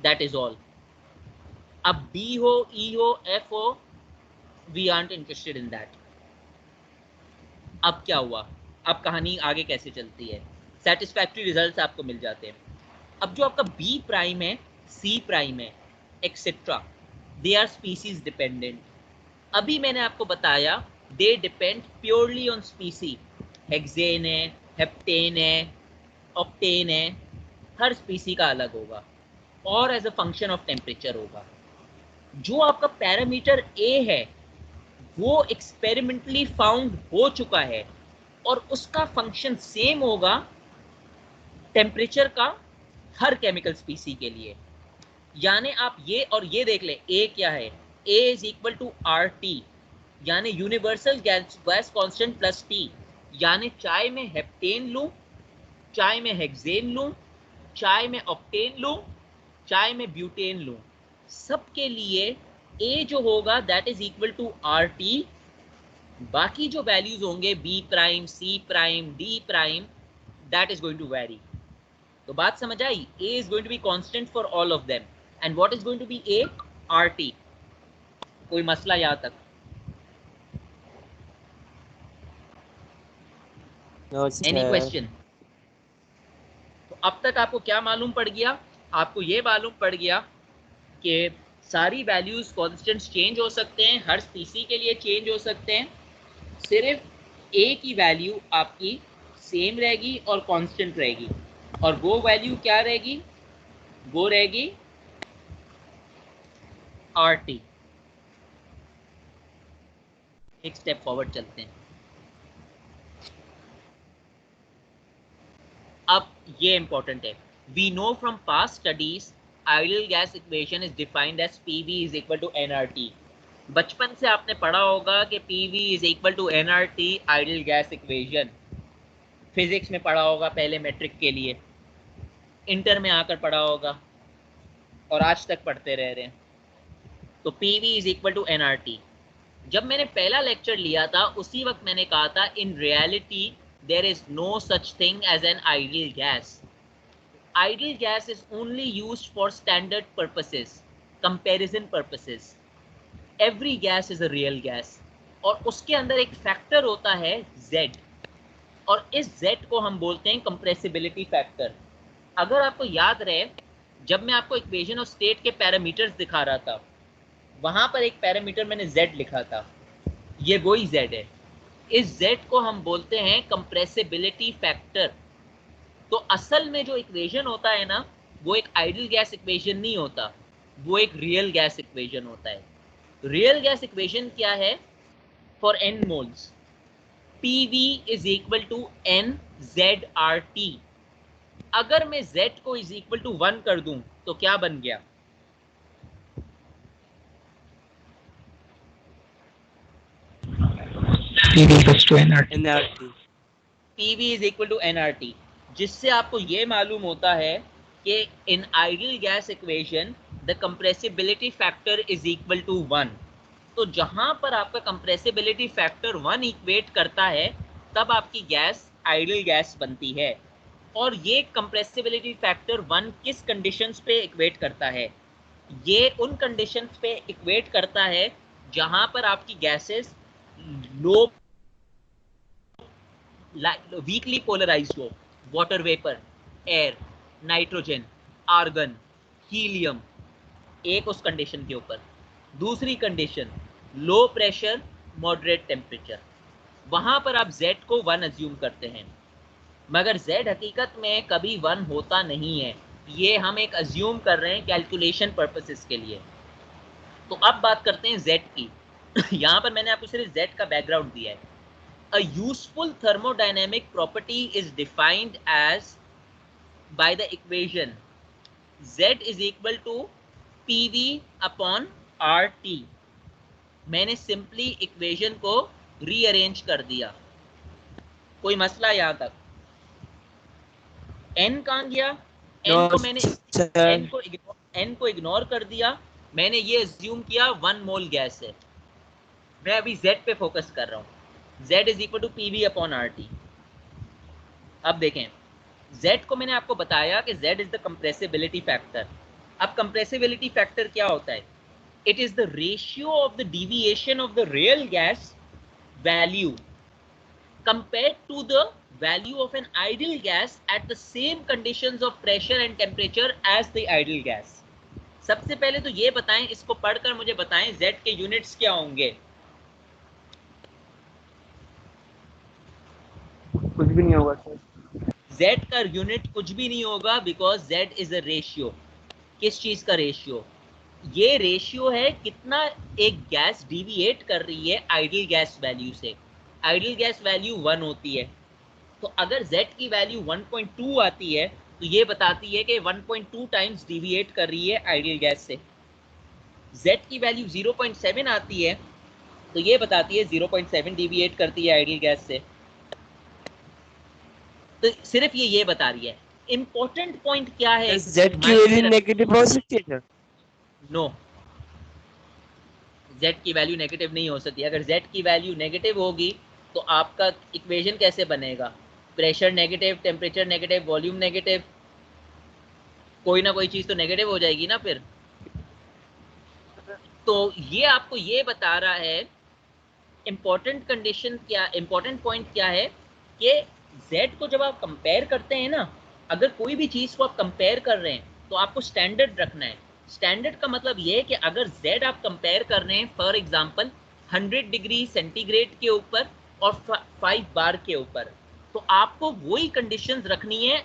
that is all. अब B हो, E हो, F हो, we aren't interested in that. अब क्या हुआ? अब कहानी आगे कैसे चलती है? सेटिस्फैक्टरी रिजल्ट्स आपको मिल जाते हैं। अब जो आपका B प्राइम है, C प्राइम है, etcetera, they are species dependent. अभी मैंने आपको बताया they depend purely on species. Hexane है, हेप्टेन है, ऑक्टेन है, हर स्पीसी का अलग होगा और as a function of temperature होगा। जो आपका पैरामीटर A है वो एक्सपेरिमेंटली फाउंड हो चुका है और उसका फंक्शन सेम होगा टेम्परेचर का हर केमिकल स्पीसी के लिए। यानी आप ये और ये देख ले, A क्या है, A is equal to RT, यानी universal gas constant plus T। यानी चाहे मैं हेप्टेन लूं, चाहे मैं हेक्सेन लूं, चाहे मैं ऑक्टेन लूं, चाहे मैं ब्यूटेन लूं, सबके लिए A जो होगा that is equal to RT। बाकी जो वैल्यूज होंगे B prime, C prime, D prime, that is going to vary. तो बात समझ आई? A is going to be constant for all of them. And what is going to be A? RT. कोई मसला यहाँ तक? No, Any sir. question? तो अब तक आपको क्या मालूम पड़ गया? आपको ये मालूम पड़ गया कि सारी वैल्यूज कॉन्स्टेंट्स चेंज हो सकते हैं, हर स्पीसी के लिए चेंज हो सकते हैं, सिर्फ A की वैल्यू आपकी सेम रहेगी और कांस्टेंट रहेगी, और वो वैल्यू क्या रहेगी? वो रहेगी RT। एक स्टेप फॉरवर्ड चलते हैं। अब ये इंपॉर्टेंट है, we know from past studies ideal gas equation is defined as PV is equal to nRT। बचपन से आपने पढ़ा होगा कि PV is equal to nRT ideal gas equation. Physics में पढ़ा होगा, पहले मैट्रिक के लिए, इंटर में आकर पढ़ा होगा, और आज तक पढ़ते रह रहे हैं। तो PV is equal to nRT। जब मैंने पहला लेक्चर लिया था उसी वक्त मैंने कहा था in reality there is no such thing as an ideal gas. Ideal gas is only used for standard purposes, comparison purposes. Every gas is a real gas. और उसके अंदर एक फैक्टर होता है Z, और इस Z को हम बोलते हैं कंप्रेसिबिलिटी फैक्टर। अगर आपको याद रहे, जब मैं आपको इक्वेशन ऑफ स्टेट के पैरामीटर्स दिखा रहा था, वहां पर एक पैरामीटर मैंने Z लिखा था, ये वही Z है। इस Z को हम बोलते हैं कंप्रेसिबिलिटी फैक्टर। तो असल में जो इक्वेशन होता है ना, वो एक आइडियल गैस इक्वेशन नहीं होता, वो एक रियल गैस इक्वेशन होता है। रियल गैस इक्वेशन क्या है? For n moles PV is equal to NZRT। अगर मैं Z को इज इक्वल टू 1 कर दूं तो क्या बन गया? PV equals to nRT. nRT. PV is equal to nRT, जिससे आपको ये मालूम होता है कि in ideal gas equation the compressibility factor is equal to 1। तो जहां पर आपका कंप्रेसिबिलिटी फैक्टर 1 इक्वेट करता है, तब आपकी गैस आइडियल गैस बनती है। और ये कंप्रेसिबिलिटी फैक्टर 1 किस कंडीशंस पे इक्वेट करता है? ये उन कंडीशंस पे इक्वेट करता है जहां पर आपकी गैसेस लो वीकली पोलराइज्ड हो, water vapour, air, nitrogen, argon, helium, एक उस कंडीशन के ऊपर। दूसरी condition low pressure, moderate temperature, वहां पर आप Z को 1 अज्यूम करते हैं, मगर Z हकीकत में कभी 1 होता नहीं है, ये हम एक अज्यूम कर रहे हैं कैलकुलेशन पर्पसेस के लिए। तो अब बात करते हैं Z की। यहाँ पर मैंने आपको सिर्फ Z का बैकग्राउंड दिया है। A useful thermodynamic property is defined as by the equation Z is equal to PV upon RT। मैंने सिंपली इक्वेशन को रीअरेंज कर दिया। कोई मसला यहाँ तक? N कहाँ गया? No, N को मैंने sir. N को इग्नोर कर दिया। मैंने ये अज्यूम किया 1 मोल गैस है। मैं अभी Z पे फोकस कर रहा हूँ। Z is equal to PV upon RT। अब देखें, Z को मैंने आपको बताया कि Z is the compressibility factor. अब कंप्रेसिबिलिटी फैक्टर क्या होता है? It is the ratio of the deviation of the real gas value compared to the value of an ideal gas at the same conditions of pressure and temperature as the ideal gas। सबसे पहले तो ये बताएं, इसको पढ़कर मुझे बताएं Z के यूनिट्स क्या होंगे? कुछ भी नहीं होगा सर। Z का यूनिट कुछ भी नहीं होगा, because Z is a ratio. किस चीज का रेशियो? ये रेशियो है कितना एक गैस डिविएट कर रही है आइडियल गैस वैल्यू से। आइडियल गैस वैल्यू 1 होती है, तो अगर Z की वैल्यू 1.2 आती है तो ये बताती है कि 1.2 टाइम्स डिविएट कर रही है आइडियल गैस से। Z की वैल्यू 0.7 आती है तो ये बताती है 0.7 डिविएट करती है आइडियल गैस से। तो सिर्फ ये बता रही है। इंपॉर्टेंट पॉइंट क्या है Z की वैल्यू नेगेटिव हो सकती है सर? नो, Z की वैल्यू नेगेटिव नहीं हो सकती। अगर Z की वैल्यू नेगेटिव होगी तो आपका इक्वेशन कैसे बनेगा? Pressure negative, temperature negative, volume negative, कोई ना कोई चीज तो नेगेटिव हो जाएगी ना फिर। तो ये आपको ये बता रहा है इंपॉर्टेंट कंडीशन क्या, इंपॉर्टेंट पॉइंट क्या है कि Z को जब आप कंपेयर करते हैं ना, अगर कोई भी चीज को आप कंपेयर कर रहे हैं तो आपको स्टैंडर्ड रखना है। स्टैंडर्ड का मतलब ये है कि अगर Z आप कंपेयर कर रहे हैं फॉर एग्जांपल 100 डिग्री सेंटीग्रेड के ऊपर और 5 बार के ऊपर, तो आपको वही कंडीशंस रखनी है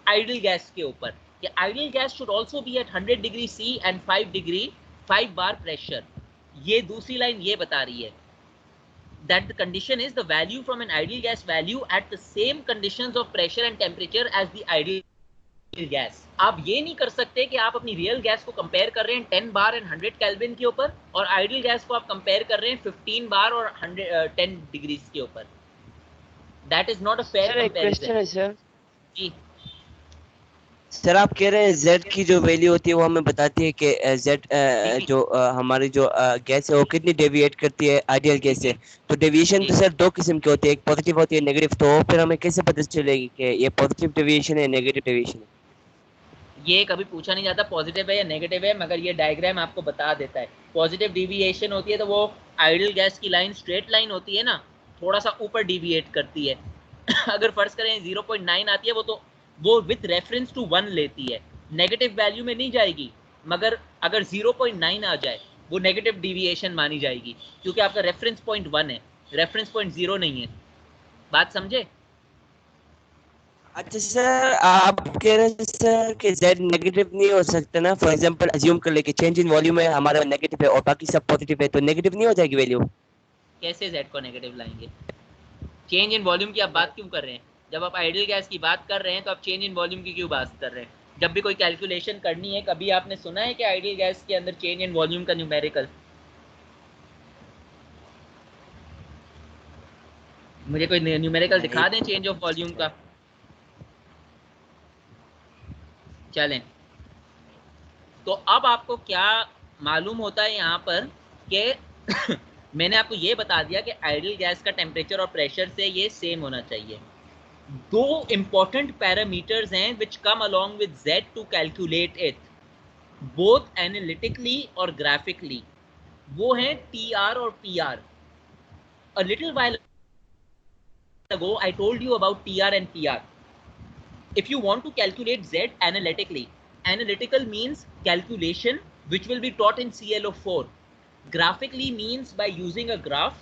आइडियल गैस के ऊपर कि ideal gas should also be at 100 degree C and 5 degree 5 bar pressure. ये दूसरी लाइन ये बता रही है that the condition is the value from an ideal gas value at the same conditions of pressure and temperature as the ideal gas। आप ये नहीं कर सकते कि आप अपनी रियल गैस को कंपेयर कर रहे हैं 10 बार एंड 100 केल्विन के ऊपर और आइडियल गैस को आप कंपेयर कर रहे हैं 15 बार और 10 डिग्रीज के ऊपर। That is not a fair comparison. है सर। जी सर आप कह रहे हैं Z की जो वैल्यू होती है वो हमें बताती है कि Z जो हमारी जो गैस है वो कितनी डेविएट करती है आइडियल गैस से। तो डेविएशन तो सर दो किस्म की होती है, एक पॉजिटिव होती है, नेगेटिव। तो फिर हमें कैसे पता चलेगी कि ये पॉजिटिव डेविएशन है, नेगेटिव डेविएशन है? ये कभी पूछा नहीं जाता पॉजिटिव है या नेगेटिव है, मगर ये डायग्राम आपको बता देता है। पॉजिटिव डिविएशन होती है तो वो आइडियल गैस की लाइन स्ट्रेट लाइन होती है ना, थोड़ा सा ऊपर डिविएट करती है। अगर फर्ज करें 0.9 आती है वो विथ रेफरेंस टू 1 लेती है, नेगेटिव वैल्यू में नहीं जाएगी। मगर अगर 0.9 आ जाए वो नेगेटिव डिविएशन मानी जाएगी क्योंकि आपका रेफरेंस पॉइंट 1 है, रेफरेंस पॉइंट 0 नहीं है। बात समझे? अच्छा सर, आप कह रहे हैं सर कि Z नेगेटिव नहीं हो सकता ना? फॉर एग्जांपल अज्यूम कर ले कि चेंज इन वॉल्यूम है हमारा नेगेटिव है और बाकी सब पॉजिटिव है, तो नेगेटिव नहीं हो जाएगी वैल्यू? कैसे Z को नेगेटिव लाएंगे? चेंज इन वॉल्यूम की आप बात क्यों कर रहे हैं? जब आप आइडियल गैस की बात कर रहे हैं तो आप चेंज इन वॉल्यूम की क्यों बात कर रहे हैं? जब भी कोई कैलकुलेशन करनी है, कभी आपने सुना है कि आइडियल गैस के अंदर चेंज इन वॉल्यूम का न्यूमेरिकल? मुझे कोई न्यूमेरिकल दिखा दें चेंज ऑफ वॉल्यूम का। चलें, तो अब आपको क्या मालूम होता है यहाँ पर कि मैंने आपको ये बता दिया कि आइडियल गैस का टेम्परेचर और प्रेशर से ये सेम होना चाहिए। दो इंपॉर्टेंट पैरामीटर्स हैं which come along with Z to calculate it both analytically और ग्राफिकली। वो हैं TR और PR। A little while ago I told you about TR and PR. If you want to calculate Z analytically, analytical means calculation which will be taught in CLO4. Graphically means by using a graph.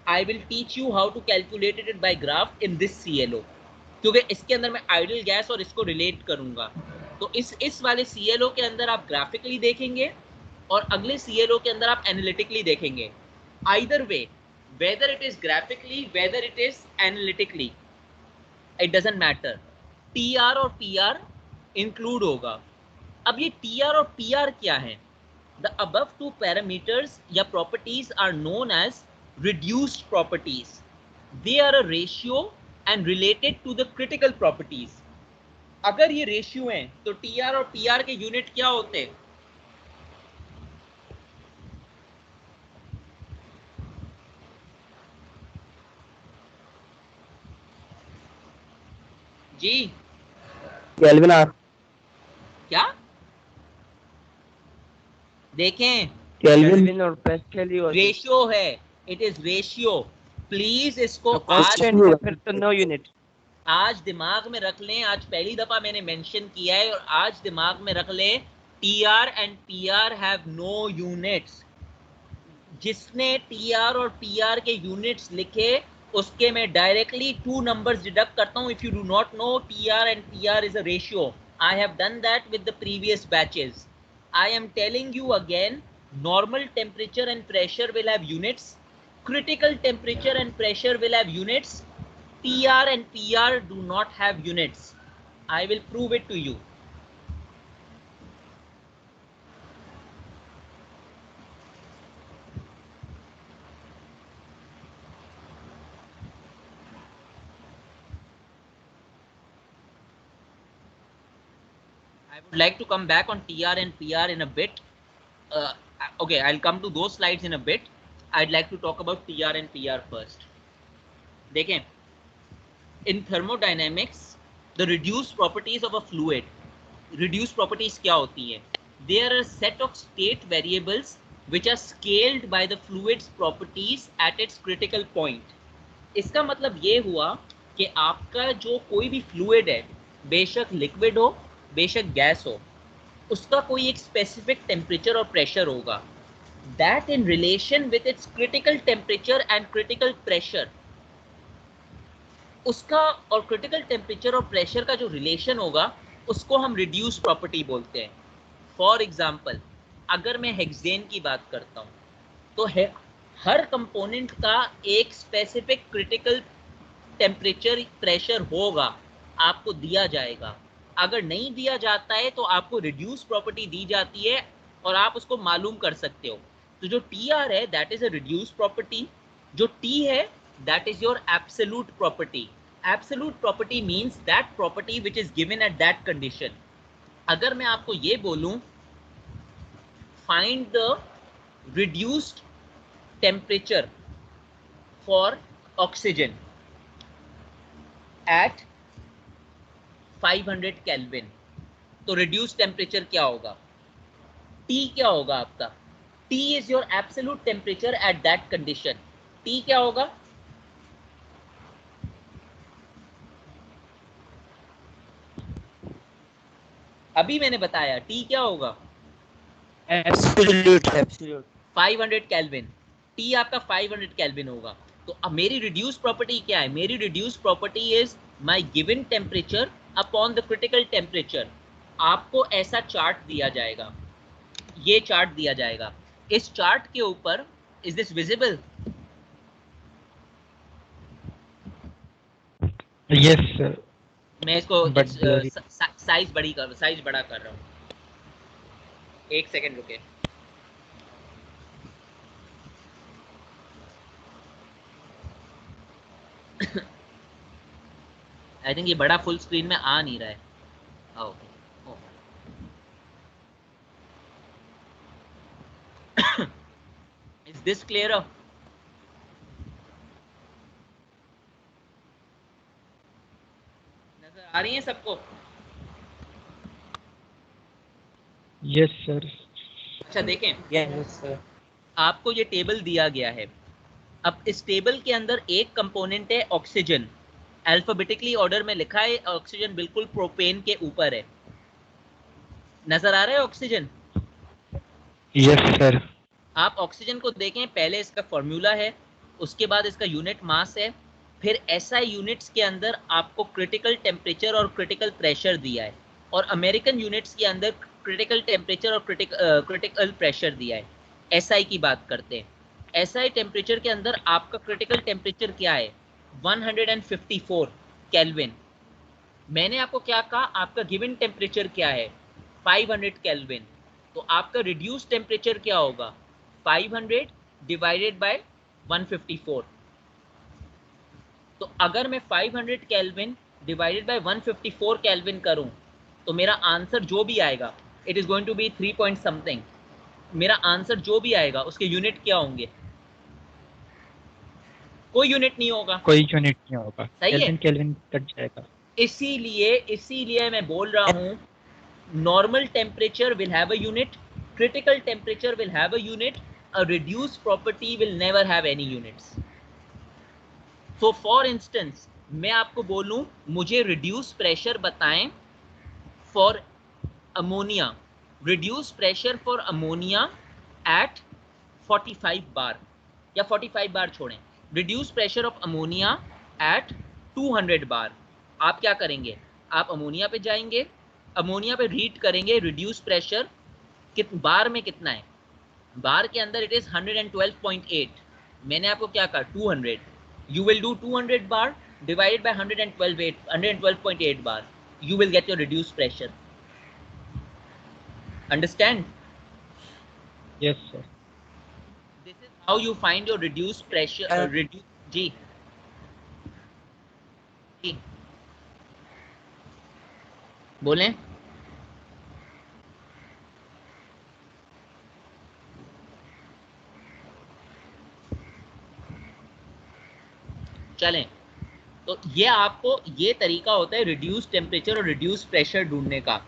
I will teach you how to calculate it by graph in this CLO, क्योंकि इसके अंदर मैं ideal gas और इसको relate करूंगा। तो इस वाले CLO के अंदर आप ग्राफिकली देखेंगे और अगले CLO के अंदर आप एनालिटिकली देखेंगे। Either way, whether it is graphically, whether it is analytically, it doesn't matter, TR और PR इंक्लूड होगा। अब ये TR और PR क्या है? The above two parameters या properties are known as reduced properties. They are a ratio and related to the critical properties. अगर ये रेशियो हैं तो TR और PR के यूनिट क्या होते हैं? जी केल्विन आर। क्या देखें? केल्विन और पास्कल ही होते हैं। रेशियो है, इट इज रेशियो। प्लीज इसको तो आज कांस्टेंट है फिर तो नो यूनिट। आज दिमाग में रख लें। आज पहली दफा मैंने मेंशन किया है और आज दिमाग में रख लें, TR and PR have no units. जिसने TR और PR के यूनिट्स लिखे उसके मैं डायरेक्टली 2 नंबर्स डिडक्ट करता हूं। If you do not know TR and PR is a ratio, I have done that with the previous batches. I am telling you again, normal temperature and pressure will have units, critical temperature and pressure will have units, TR and PR do not have units. I will prove it to you. I would like to come back on TR and PR in a bit. Okay, I'll come to those slides in a bit. I'd like to talk about TR and PR first. देखें, in thermodynamics, the reduced properties of a fluid, reduced properties क्या होती हैं? There are a set of state variables which are scaled by the fluid's properties at its critical point. इसका मतलब ये हुआ कि आपका जो कोई भी फ्लूइड है, बेशक लिक्विड हो बेशक गैस हो, उसका कोई एक स्पेसिफिक टेम्परेचर और प्रेशर होगा, that in relation with its critical temperature and critical pressure, उसका और क्रिटिकल टेम्परेचर और प्रेशर का जो रिलेशन होगा उसको हम रिड्यूस प्रॉपर्टी बोलते हैं. फॉर एग्जांपल, अगर मैं हेक्सेन की बात करता हूँ तो हर कंपोनेंट का एक स्पेसिफिक क्रिटिकल टेम्परेचर प्रेशर होगा, आपको दिया जाएगा. अगर नहीं दिया जाता है तो आपको रिड्यूस प्रॉपर्टी दी जाती है और आप उसको मालूम कर सकते हो. तो जो TR है that is a reduce property, जो T है that is your absolute property. Absolute property means that property which is given at that condition. अगर मैं आपको ये बोलूं find the reduced temperature for oxygen at 500 kelvin, तो reduce temperature क्या होगा? T क्या होगा आपका? T is your absolute temperature at that condition. T क्या होगा? अभी मैंने बताया T क्या होगा? Absolute 500 kelvin. T आपका 500 केल्विन होगा. तो अब मेरी रिड्यूस प्रॉपर्टी क्या है? मेरी reduce property is my given temperature upon the critical temperature. आपको ऐसा चार्ट दिया जाएगा, ये चार्ट दिया जाएगा. इस चार्ट के ऊपर, is this visible? Yes, sir. मैं इसको But blurry. साइज बड़ा कर रहा हूँ. एक सेकेंड रुके. आई थिंक ये बड़ा फुल स्क्रीन में आ नहीं रहा है. Okay, is this clear? नजर आ रही है सबको? Yes, sir. अच्छा देखें, यस सर. आपको ये टेबल दिया गया है. अब इस टेबल के अंदर एक कंपोनेंट है ऑक्सीजन. अल्फाबेटिकली ऑर्डर में लिखा है. ऑक्सीजन बिल्कुल प्रोपेन के ऊपर है. नजर आ रहा है ऑक्सीजन? Yes, sir. आप ऑक्सीजन को देखें, पहले इसका फॉर्मूला है, उसके बाद इसका यूनिट मास है, फिर SI यूनिट्स के अंदर आपको क्रिटिकल टेम्परेचर और क्रिटिकल प्रेशर दिया है, और अमेरिकन यूनिट्स के अंदर क्रिटिकल टेम्परेचर और क्रिटिकल प्रेशर दिया है. SI की बात करते हैं. SI टेम्परेचर के अंदर आपका क्रिटिकल टेम्परेचर क्या है? 154 केल्विन. मैंने आपको क्या कहा? आपका गिवन टेम्परेचर क्या है? 500 केल्विन. तो आपका रिड्यूस टेम्परेचर क्या होगा? 500 डिवाइडेड बाय 154. तो अगर मैं 500 केल्विन डिवाइडेड बाय 154 केल्विन करूं तो मेरा आंसर जो भी आएगा, it is going to be 3 point something. मेरा आंसर जो भी आएगा उसके यूनिट क्या होंगे? कोई यूनिट नहीं होगा. कोई यूनिट नहीं होगा. सही है. केल्विन केल्विन कट जाएगा. इसीलिए मैं बोल रहा हूं, normal temperature will have a unit, critical temperature will have a unit, a reduced property will never have any units. So for instance, मैं आपको बोलूं मुझे reduce pressure बताएं for ammonia, reduce pressure for ammonia at 45 bar, या 45 बार छोड़ें, reduce pressure of ammonia at 200 बार. आप क्या करेंगे? आप अमोनिया पे जाएंगे, अमोनिया पे रीड करेंगे रिड्यूस प्रेशर बार में कितना है. बार के अंदर इट इज 112.8. मैंने आपको क्या कहा? 200. You will do 200 bar divided by 112.8 bar. you will get your reduced pressure. Understand? Yes, sir. This is how you find your reduced pressure. जी जी बोलें. चलें, तो ये आपको ये तरीका होता है रिड्यूस टेम्परेचर और रिड्यूस प्रेशर ढूंढने का.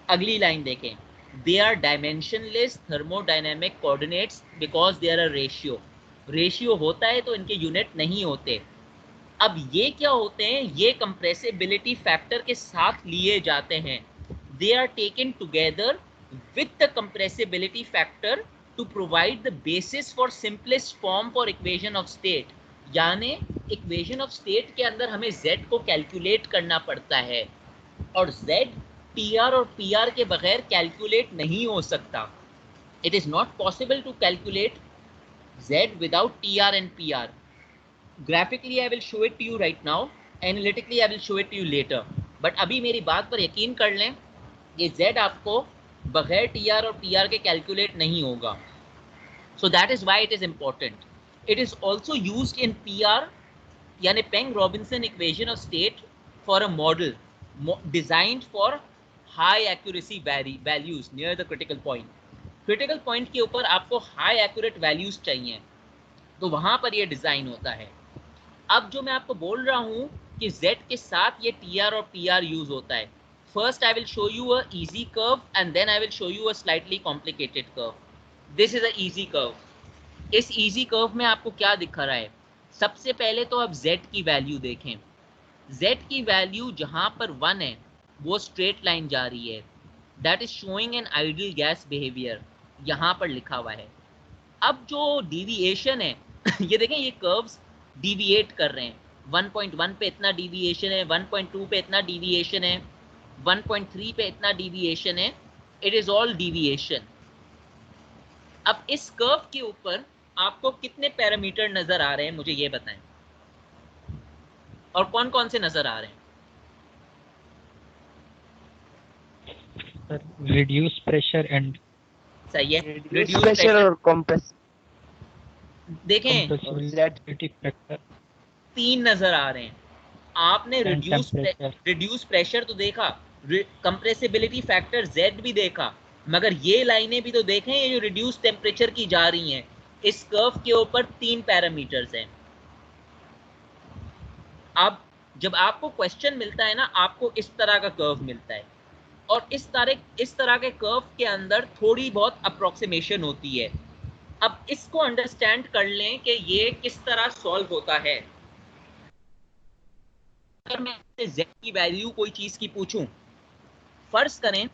अगली लाइन देखें. They are dimensionless thermodynamic coordinates because they are a ratio. Ratio होता है तो इनके यूनिट नहीं होते. अब ये क्या होते हैं? ये कंप्रेसिबिलिटी फैक्टर के साथ लिए जाते हैं. They are taken together with the compressibility factor to provide the basis for simplest form for equation of state. यानी इक्वेशन ऑफ स्टेट के अंदर हमें z को कैलकुलेट करना पड़ता है और z tr और pr के बगैर कैलकुलेट नहीं हो सकता. It is not possible to calculate z without tr and pr. Graphically I will show it to you right now, analytically I will show it to you later, but अभी मेरी बात पर यकीन कर लें, ये z आपको बगैर tr और pr के कैलकुलेट नहीं होगा. So that is why it is important. It is also used in PR, यानी Peng-Robinson equation of state, for a model designed for high accuracy values near the critical point. Critical point के ऊपर आपको high accurate values चाहिए, तो वहां पर ये design होता है. अब जो मैं आपको बोल रहा हूं कि z के साथ ये tr और pr यूज होता है. First I will show you a easy curve and then I will show you a slightly complicated curve. This is a easy curve. इस इजी कर्व में आपको क्या दिख रहा है? सबसे पहले तो आप z की वैल्यू देखें. z की वैल्यू जहां पर 1 है वो स्ट्रेट लाइन जा रही है. That is showing N ideal gas behaviour. यहां पर लिखा हुआ है. अब जो डिविएशन है ये देखें, ये कर्व्स डिविएट कर रहे हैं. 1.1 पे इतना डिविएशन है, 1.2 पे इतना डिविएशन है, 1.3 पे इतना डिविएशन है. It is all deviation. अब इस कर्व के ऊपर आपको कितने पैरामीटर नजर आ रहे हैं मुझे ये बताएं, और कौन कौन से नजर आ रहे हैं? रिड्यूस प्रेशर एंड सही है. रिड्यूस प्रेशर और कंप्रेस देखें कंप्रेसिबिलिटी फैक्टर 3 नजर आ रहे हैं. आपने रिड्यूस प्रेशर तो देखा, कंप्रेसिबिलिटी फैक्टर z भी देखा, मगर ये लाइनें भी तो देखें. ये जो रिड्यूस टेम्परेचर की जा रही हैं, इस कर्व के ऊपर 3 पैरामीटर्स हैं. अब जब आपको क्वेश्चन मिलता है ना, आपको इस तरह का कर्व मिलता है, और इस तरह के कर्व के अंदर थोड़ी बहुत अप्रोक्सीमेशन होती है. अब इसको अंडरस्टैंड कर लें कि ये किस तरह सॉल्व होता है. अगर मैं z की वैल्यू कोई चीज की पूछूं, फर्ज करें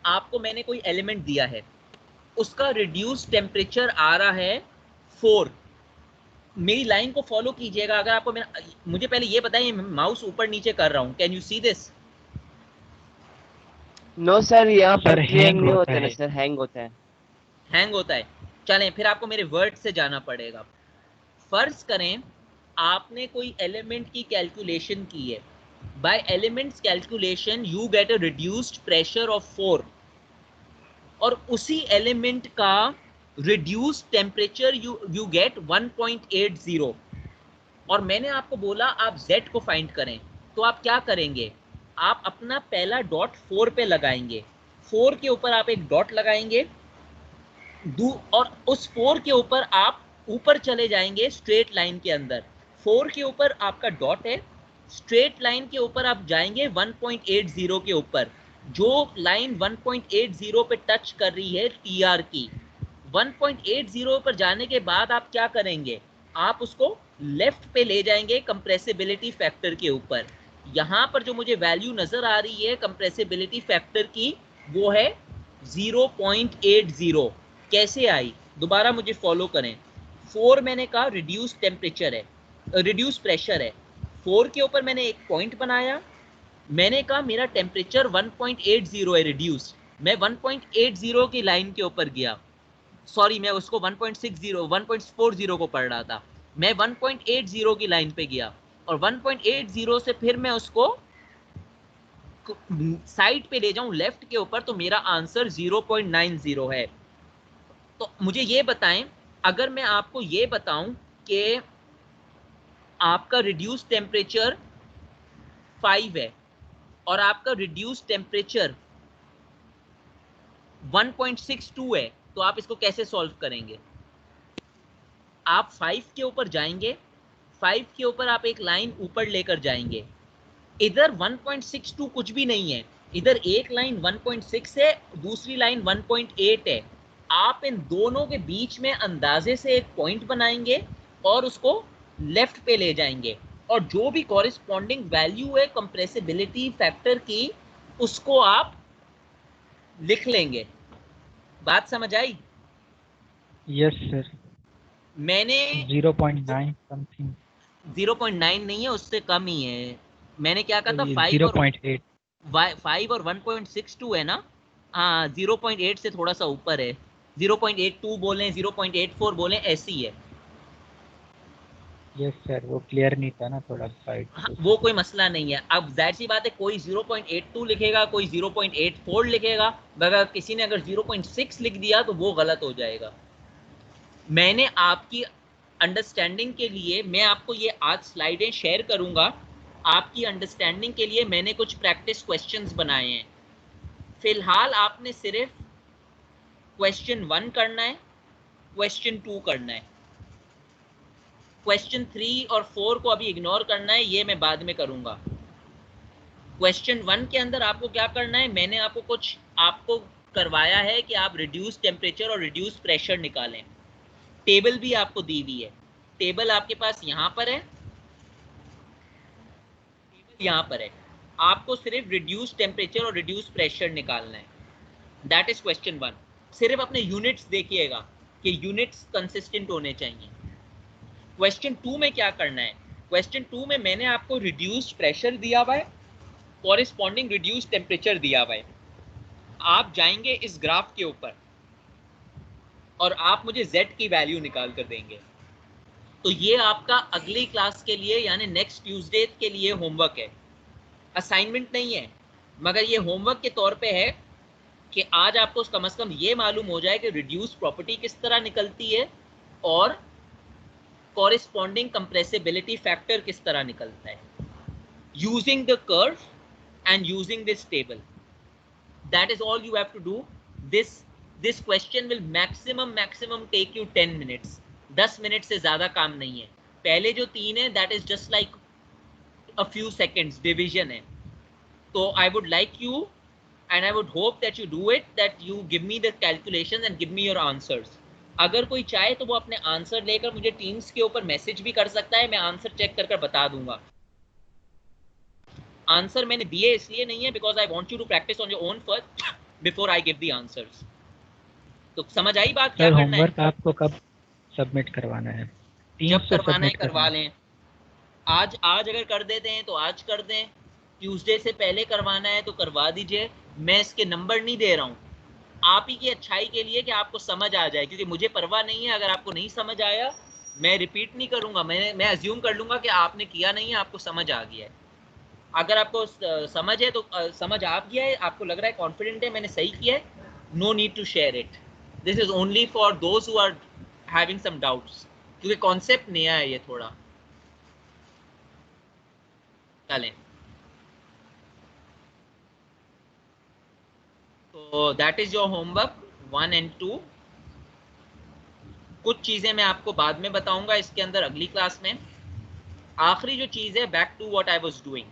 आपको मैंने कोई एलिमेंट दिया है, उसका रिड्यूस टेम्परेचर आ रहा है 4. मेरी लाइन को फॉलो कीजिएगा. अगर आपको मुझे पहले ये बताइए, माउस ऊपर नीचे कर रहा हूं, can you see this? No sir, यहाँ पर हैंग नहीं होता होता है है. सर, हैंग होता है. हैंग होता है. चलें फिर आपको मेरे वर्ड से जाना पड़ेगा. फर्ज करें आपने कोई एलिमेंट की कैलकुलेशन की है. Bye elements calculation you get a reduced pressure of 4, और उसी एलिमेंट का रिड्यूस्ड टेम्परेचर यू गेट 1.80. और मैंने आपको बोला आप z को फाइंड करें, तो आप क्या करेंगे? आप अपना पहला डॉट 4 पे लगाएंगे. 4 के ऊपर आप एक डॉट लगाएंगे, और उस 4 के ऊपर आप ऊपर चले जाएंगे स्ट्रेट लाइन के अंदर. 4 के ऊपर आपका डॉट है, स्ट्रेट लाइन के ऊपर आप जाएंगे 1.80 के ऊपर. जो लाइन 1.80 पे टच कर रही है टीआर की, 1.80 पर जाने के बाद आप क्या करेंगे? आप उसको लेफ्ट पे ले जाएंगे कंप्रेसिबिलिटी फैक्टर के ऊपर. यहां पर जो मुझे वैल्यू नजर आ रही है कंप्रेसिबिलिटी फैक्टर की, वो है 0.80. कैसे आई? दोबारा मुझे फॉलो करें. 4 मैंने कहा रिड्यूस टेम्परेचर है, रिड्यूस प्रेशर है. 4 के ऊपर मैंने एक पॉइंट बनाया, मैंने कहा मेरा टेम्परेचर 1.80 है रिड्यूस. मैं 1.80 की लाइन के ऊपर गया. सॉरी, मैं उसको 1.40 को पढ़ रहा था. मैं 1.80 की लाइन पे गया, और 1.80 से फिर मैं उसको साइड पे ले जाऊं लेफ्ट के ऊपर तो मेरा आंसर 0.90 है। तो मुझे ये बताएं, अगर मैं आपको ये बताऊं कि आपका रिड्यूस टेम्परेचर 5 है और आपका रिड्यूस टेम्परेचर 1.62 है, तो आप इसको कैसे सॉल्व करेंगे? आप 5 के ऊपर जाएंगे, 5 के ऊपर आप एक लाइन ऊपर लेकर जाएंगे, इधर 1.62 कुछ भी नहीं है, इधर एक लाइन 1.6 है, दूसरी लाइन 1.8 है। आप इन दोनों के बीच में अंदाजे से एक पॉइंट बनाएंगे और उसको लेफ्ट पे ले जाएंगे, और जो भी कॉरेस्पॉन्डिंग वैल्यू है कंप्रेसिबिलिटी फैक्टर की, उसको आप लिख लेंगे। बात समझ आई? Yes sir. मैंने 0.9 समथिंग। 0.9 नहीं है, उससे कम ही है। मैंने क्या कहा था, 0.8। 5 और 1.62 है ना? हाँ, 0.8 से थोड़ा सा ऊपर है, 0.82 बोलें, 0.84 बोलें, ऐसी है। यस सर, वो क्लियर नहीं था ना थोड़ा साइड हाँ, से। वो कोई मसला नहीं है। अब जाहिर सी बात है, कोई 0.82 लिखेगा, कोई 0.84 लिखेगा, मगर किसी ने अगर 0.6 लिख दिया तो वो गलत हो जाएगा। मैंने आपकी अंडरस्टैंडिंग के लिए, मैं आपको ये आज स्लाइडें शेयर करूंगा, आपकी अंडरस्टैंडिंग के लिए मैंने कुछ प्रैक्टिस क्वेश्चंस बनाए हैं। फिलहाल आपने सिर्फ क्वेश्चन 1 करना है, क्वेश्चन 2 करना है, क्वेश्चन 3 और 4 को अभी इग्नोर करना है, ये मैं बाद में करूंगा। क्वेश्चन 1 के अंदर आपको क्या करना है, मैंने आपको करवाया है कि आप रिड्यूस टेम्परेचर और रिड्यूस प्रेशर निकालें। टेबल भी आपको दी हुई है, टेबल आपके पास यहां पर है, टेबल यहां पर है। आपको सिर्फ रिड्यूस टेम्परेचर और रिड्यूस प्रेशर निकालना है, दैट इज क्वेश्चन 1। सिर्फ अपने यूनिट्स देखिएगा कि यूनिट्स कंसिस्टेंट होने चाहिए। क्वेश्चन 2 में क्या करना है, क्वेश्चन 2 में मैंने आपको रिड्यूस प्रेशर दिया हुआ है, कॉरेस्पॉन्डिंग रिड्यूस टेम्परेचर दिया हुआ है। आप जाएंगे इस ग्राफ के ऊपर और आप मुझे Z की वैल्यू निकाल कर देंगे। तो ये आपका अगली क्लास के लिए, यानी नेक्स्ट ट्यूसडे के लिए होमवर्क है, असाइनमेंट नहीं है, मगर ये होमवर्क के तौर पे है कि आज आपको कम से कम ये मालूम हो जाए कि रिड्यूस प्रॉपर्टी किस तरह निकलती है और कॉरेस्पॉन्डिंग कंप्रेसिबिलिटी फैक्टर किस तरह निकलता है, using the curve and using this table. That is all you have to do. This question will maximum take you 10 minutes. 10 minute से ज्यादा काम नहीं है। पहले जो 3 है that is just like a few seconds division है। तो I would like you and I would hope that you do it, that you give me the calculations and give me your answers. अगर कोई चाहे तो वो अपने answer लेकर मुझे टीम्स के ऊपर मैसेज भी कर सकता है, मैं आंसर चेक कर बता दूंगा। आंसर मैंने दिए इसलिए नहीं है because I want you to practice on your own first before I give the answers. तो समझ आई बात, क्या सर करना है? होमवर्क आपको कब सबमिट करवाना है? जब टीम्स पे करवाना है सबमिट करना करवा है? लें। आज अगर कर देते हैं तो आज कर दें, ट्यूसडे से पहले करवाना है तो करवा दीजिए। मैं इसके नंबर नहीं दे रहा हूँ, आप ही की अच्छाई के लिए कि आपको समझ आ जाए, क्योंकि मुझे परवाह नहीं है अगर आपको नहीं समझ आया, मैं रिपीट नहीं करूंगा, मैं अज्यूम कर लूंगा कि आपने किया नहीं है, आपको समझ आ गया है। अगर आपको समझ है तो समझ आ गया है, आपको लग रहा है कॉन्फिडेंट है मैंने सही किया है, no need to share it. This is only for those who are having some doubts, क्योंकि कॉन्सेप्ट नया है ये थोड़ा। चलें, तो that is your homework 1 and 2। कुछ चीजें मैं आपको बाद में बताऊंगा इसके अंदर अगली क्लास में। आखिरी जो चीज है, back to what I was doing,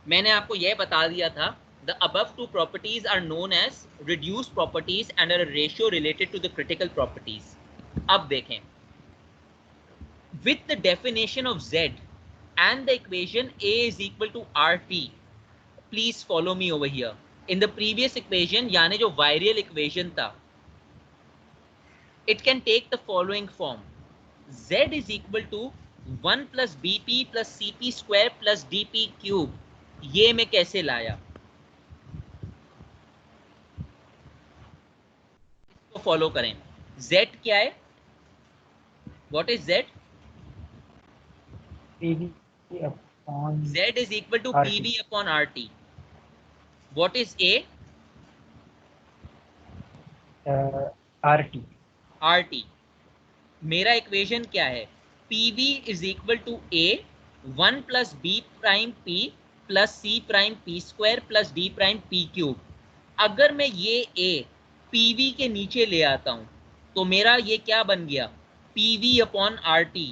मैंने आपको यह बता दिया था, the above two properties are known as reduced properties and are a ratio related to the critical properties। अब देखें, with the definition of Z and the equation A is equal to RT, please follow me over here। in the previous equation, यानी जो Virial equation था, it can take the following form: Z is equal to 1 plus BP plus CP square plus DP cube। ये मैं कैसे लाया, इसको follow करें। Z क्या है, what is Z? PV on Z is equal to RT. PV upon RT. What is A? RT. RT. मेरा equation क्या है? PV is equal to A 1 plus B prime P plus C prime P square plus D prime P cube. अगर मैं ये A PV के नीचे ले आता हूं तो मेरा ये क्या बन गया? PV upon RT.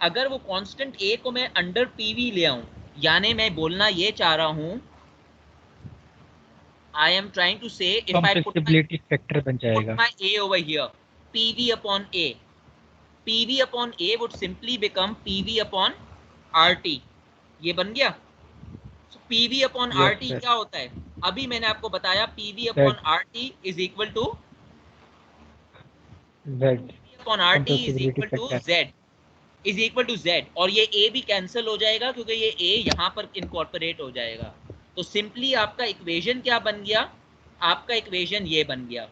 अगर वो कांस्टेंट A को मैं अंडर PV ले आऊं, यानी मैं बोलना ये चाह रहा हूं, I am trying to say if I put compressibility factor बन जाएगा. my A over here, PV upon A. PV upon A would simply become PV upon RT. ये बन गया. So PV upon Yes, RT sir. क्या होता है? अभी मैंने आपको बताया PV Z. upon RT is equal to Z. PV upon RT is Compressibility equal to factor. Z is equal to Z, और ये A भी कैंसिल हो जाएगा क्योंकि ये A यहाँ पर इनकॉर्पोरेट हो जाएगा. तो सिंपली आपका इक्वेशन क्या बन गया? आपका इक्वेशन ये बन गया,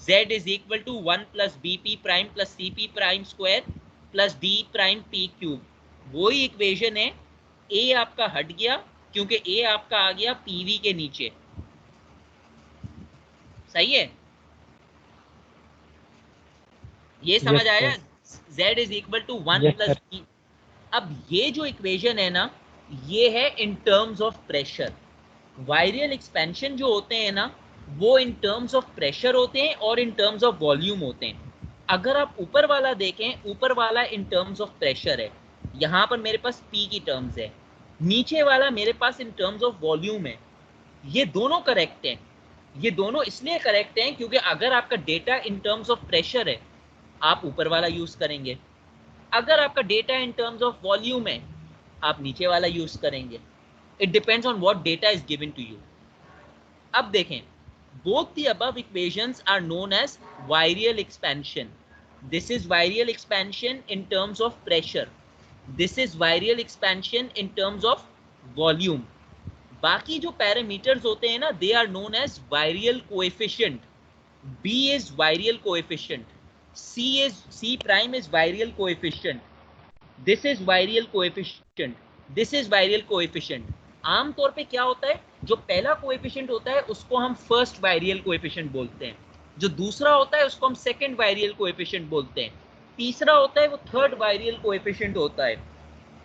Z is equal to 1 plus BP prime plus CP prime square plus D prime P cube. वही इक्वेशन है. A आपका हट गया क्योंकि A आपका आ गया PV के नीचे. सही है? ये समझ Yes, आया? sir. Z is equal to 1 Yes, plus sir. B. अब ये जो इक्वेशन है ना, ये है in terms of pressure. Virial expansion जो होते हैं ना, वो इन टर्म्स ऑफ प्रेशर होते हैं और इन टर्म्स ऑफ वॉल्यूम होते हैं. अगर आप ऊपर वाला देखें, ऊपर वाला इन टर्म्स ऑफ प्रेशर है, यहाँ पर मेरे पास P की टर्म्स है, नीचे वाला मेरे पास इन टर्म्स ऑफ वॉल्यूम है. ये दोनों करेक्ट हैं. ये दोनों इसलिए करेक्ट हैं क्योंकि अगर आपका data in terms of pressure है, आप ऊपर वाला यूज करेंगे. अगर आपका data in terms of volume है, आप नीचे वाला यूज करेंगे. It depends on what data is given to you. अब देखें, both the above equations are known as virial expansion. This is virial expansion in terms of pressure. This is virial expansion in terms of volume. बाकी जो parameters होते हैं ना, they are known as virial coefficient. B is virial coefficient. C prime is virial coefficient. This is virial coefficient. This is virial coefficient. आमतौर पे क्या होता है, जो पहला कोएफिशिएंट होता है उसको हम फर्स्ट वायरियल कोएफिशिएंट बोलते हैं, जो दूसरा होता है उसको हम सेकंड वायरियल कोएफिशिएंट बोलते हैं, तीसरा होता है वो थर्ड वायरियल कोएफिशिएंट होता है.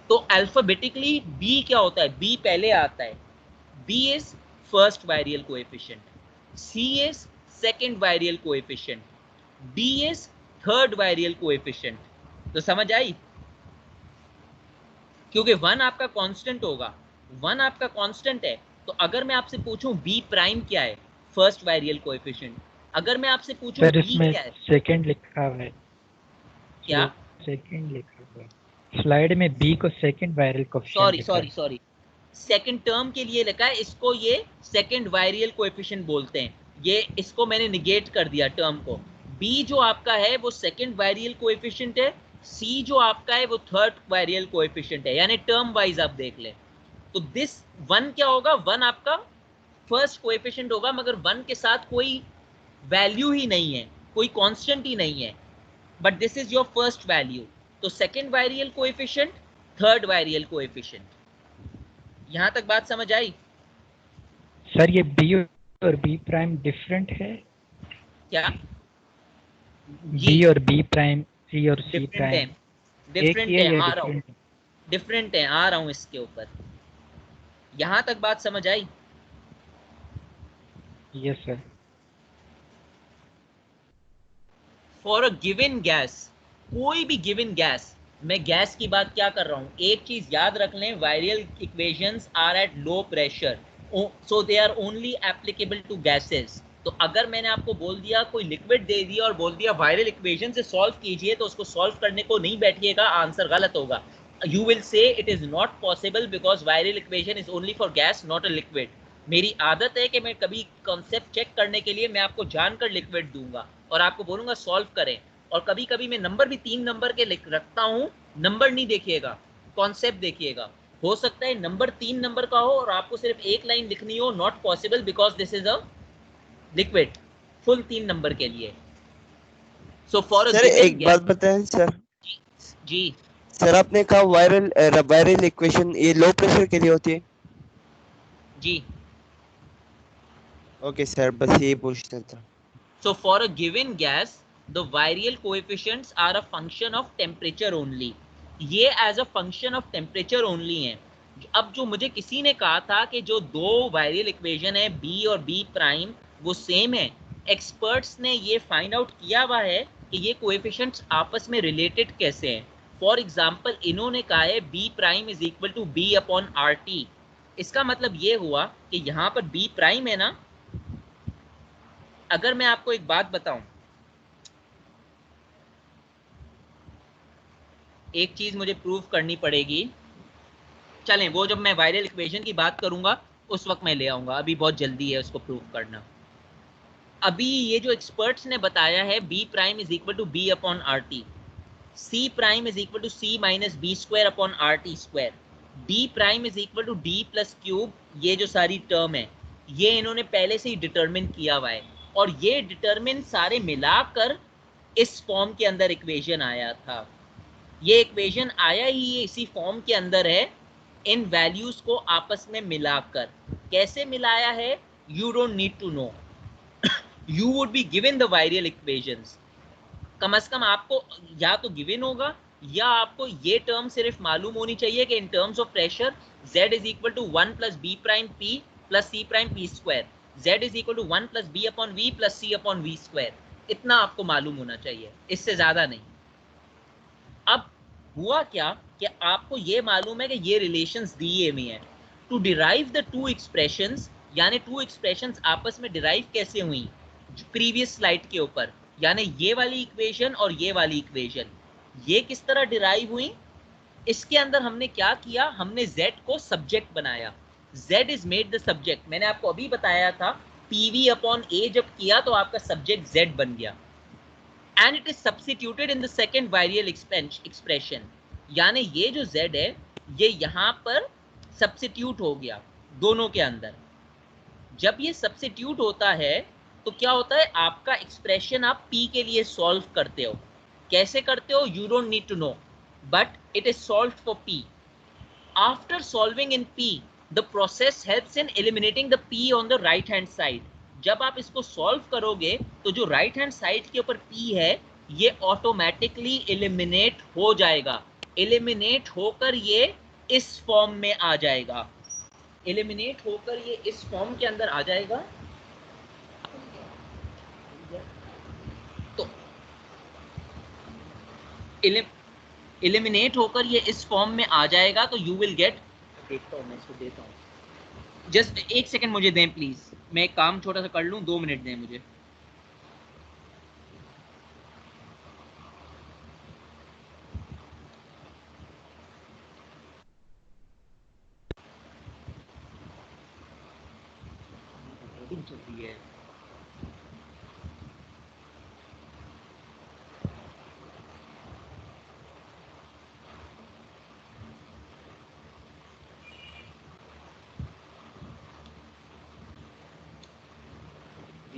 तो अल्फाबेटिकली बी क्या होता है? बी पहले आता है. B is first virial coefficient, C is second virial coefficient, D is third virial coefficient. तो समझ आई? क्योंकि वन आपका कांस्टेंट होगा, वन आपका कांस्टेंट है. तो अगर मैं आपसे पूछूं बी प्राइम क्या है, फर्स्ट वायरियल कोएफिशिएंट. अगर मैं आपसे पूछूं सर बी इसमें क्या है, सेकंड लिखा हुआ है. क्या? सेकंड लिखा हुआ है स्लाइड में. बी को second viral coefficient. Sorry second term के लिए लिखा है, इसको ये सेकंड वायरियल कोएफिशिएंट बोलते हैं. ये इसको मैंने निगेट कर दिया टर्म को. बी जो आपका है वो सेकंड वायरियल कोएफिशिएंट है, सी जो आपका है वो थर्ड वायरियल कोएफिशिएंट है, यानी टर्म वाइज आप देख लें. तो दिस वन क्या होगा? वन आपका फर्स्ट कोएफिशिएंट होगा, मगर वन के साथ कोई वैल्यू ही नहीं है, कोई कांस्टेंट ही नहीं है, but this is your first value. तो second virial coefficient, third virial coefficient. यहां तक बात समझ आई? सर ये बी और बी प्राइम डिफरेंट है. क्या? बी और बी प्राइम, सी और सी डिफरेंट है, प्राइम डिफरेंट है. आ रहा हूं, डिफरेंट. डिफरेंट है, आ रहा हूं इसके ऊपर. यहां तक बात समझ आई? Yes sir. For a given gas, कोई भी गिवन गैस, मैं गैस की बात क्या कर रहा हूं, एक चीज याद रख लें, virial equations are at low pressure, so they are only applicable to gases. तो अगर मैंने आपको बोल दिया, कोई लिक्विड दे दिया और बोल दिया वायरियल इक्वेशन से सॉल्व कीजिए, तो उसको सॉल्व करने को नहीं बैठिएगा, आंसर गलत होगा. You will say it is not possible because viral equation is only for gas, not a liquid. मेरी आदत है कि मैं कभी कॉन्सेप्ट चेक करने के लिए मैं आपको जानकर लिक्विड दूंगा और आपको बोलूंगा सॉल्व करें, और कभी कभी मैं नंबर भी 3 नंबर के रखता हूं. नंबर नहीं देखिएगा, कॉन्सेप्ट देखिएगा. हो सकता है नंबर 3 नंबर का हो और आपको सिर्फ एक लाइन लिखनी हो, not possible because this is a liquid, full 3 number के लिए. सो फॉर सर एक बात बताएं सर. जी सर आपने कहा वायरल इक्वेशन ये लो प्रेशर के लिए होती है। जी। ओके सर, बस ये पूछना था। So for a given gas, the virial coefficients are a function of temperature only. ये as a function of temperature only है। अब जो मुझे किसी ने कहा था कि जो दो वायरियल इक्वेशन है B और B प्राइम वो सेम है, एक्सपर्ट्स ने ये फाइंड आउट किया हुआ है कि ये कोएफिशिएंट्स आपस में रिलेटेड कैसे हैं। फॉर एग्जांपल इन्होंने कहा है B prime is equal to B upon RT। इसका मतलब ये हुआ कि यहाँ पर B प्राइम है ना, अगर मैं आपको एक बात बताऊं, एक चीज मुझे प्रूव करनी पड़ेगी, चलें वो जब मैं वायरल इक्वेशन की बात करूंगा उस वक्त मैं ले आऊंगा, अभी बहुत जल्दी है उसको प्रूव करना। अभी ये जो एक्सपर्ट्स ने बताया है B prime is equal to B upon RT, C prime is equal to C minus B square upon RT square, D prime is equal to D plus cube, ये जो सारी टर्म है ये इन्होंने पहले से ही डिटरमिन किया हुआ है, और ये डिटरमिन सारे मिलाकर इस फॉर्म के अंदर इक्वेशन आया था। ये इक्वेशन आया ही इसी फॉर्म के अंदर है, इन वैल्यूज को आपस में मिलाकर। कैसे मिलाया है, you don't need to know, you would be given the virial equations. कम से कम आपको या तो गिवन होगा या आपको ये टर्म सिर्फ मालूम होनी चाहिए कि in terms of pressure z is equal to 1 plus B prime P plus C prime P square, z is equal to 1 plus B upon V plus C upon V square, इतना आपको मालूम होना चाहिए, इससे ज्यादा नहीं। अब हुआ क्या कि आपको ये मालूम है कि ये रिलेशंस दिए हुए हैं, to derive the two expressions, यानी टू एक्सप्रेशंस आपस में डिराइव कैसे हुई प्रीवियस स्लाइड के ऊपर, यानी ये वाली इक्वेशन और ये वाली इक्वेशन, ये किस तरह डिराइव हुई। इसके अंदर हमने क्या किया, हमने z को सब्जेक्ट बनाया, z is made the subject. मैंने आपको अभी बताया था pv अपॉन a जब किया तो आपका सब्जेक्ट z बन गया, and it is substituted in the second virial expression, यानी ये जो z है ये यहां पर सब्स्टिट्यूट हो गया दोनों के अंदर। जब ये सब्स्टिट्यूट होता है तो क्या होता है, आपका एक्सप्रेशन आप p के लिए सॉल्व करते हो। कैसे करते हो, you don't need to know, but it is solved for p। After solving in p the process helps in eliminating the p on the right hand side. जब आप इसको सॉल्व करोगे तो जो राइट हैंड साइड के ऊपर p है ये ऑटोमेटिकली एलिमिनेट हो जाएगा, एलिमिनेट होकर ये इस फॉर्म में आ जाएगा, एलिमिनेट होकर ये इस फॉर्म के अंदर आ जाएगा। तो एलिमिनेट होकर ये इस फॉर्म में आ जाएगा, तो यू विल गेट, देखता हूँ मैं इसको देता हूँ, जस्ट एक सेकंड मुझे दें प्लीज, मैं एक काम छोटा सा कर लूँ, 2 मिनट दें मुझे।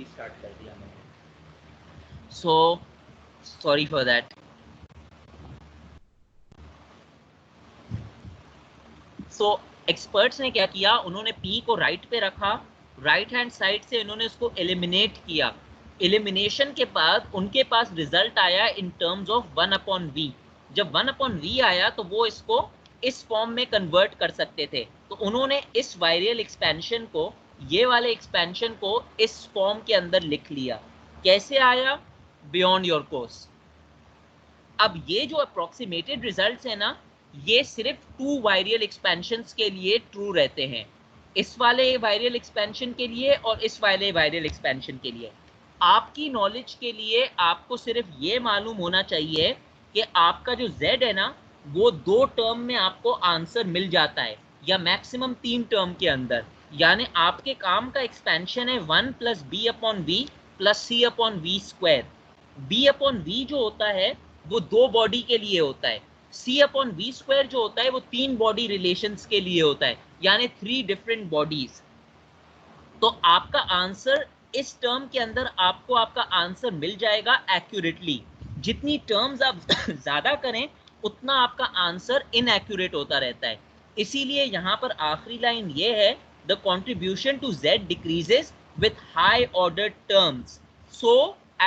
स्टार्ट कर दिया मैंने, so sorry for that. So experts ने क्या किया, उन्होंने p को राइट पे रखा, राइट हैंड साइड से इन्होंने इसको एलिमिनेट किया, एलिमिनेशन के बाद उनके पास रिजल्ट आया इन टर्म्स ऑफ 1 अपॉन वी। जब 1 अपॉन वी आया तो वो इसको इस फॉर्म में कन्वर्ट कर सकते थे, तो उन्होंने इस वायरियल एक्सपेंशन को, ये वाले एक्सपेंशन को इस फॉर्म के अंदर लिख लिया। कैसे आया, बियॉन्ड योर कोर्स। अब ये जो अप्रोक्सीमेटेड रिजल्ट्स है ना, ये सिर्फ 2 वायरियल एक्सपेंशंस के लिए ट्रू रहते हैं, इस वाले वायरियल एक्सपेंशन के लिए और इस वाले वायरियल एक्सपेंशन के लिए। आपकी नॉलेज के लिए आपको सिर्फ ये मालूम होना चाहिए कि आपका जो z है ना वो 2 टर्म में आपको आंसर मिल जाता है, या मैक्सिमम 3 टर्म के अंदर, यानी आपके काम का एक्सपेंशन है 1 plus B upon V plus C upon V square. B upon V जो होता है वो 2 बॉडी के लिए होता है, सी अपॉन वी स्क्वायर जो होता है वो 3 बॉडी रिलेशंस के लिए होता है, यानी 3 डिफरेंट बॉडीज। तो आपका आंसर इस टर्म के अंदर आपको आपका आंसर मिल जाएगा एक्यूरेटली। जितनी टर्म्स आप ज्यादा करें उतना आपका आंसर इनएक्यूरेट होता रहता है। इसीलिए यहाँ पर आखिरी लाइन ये है, the contribution to Z decreases with high ordered terms, so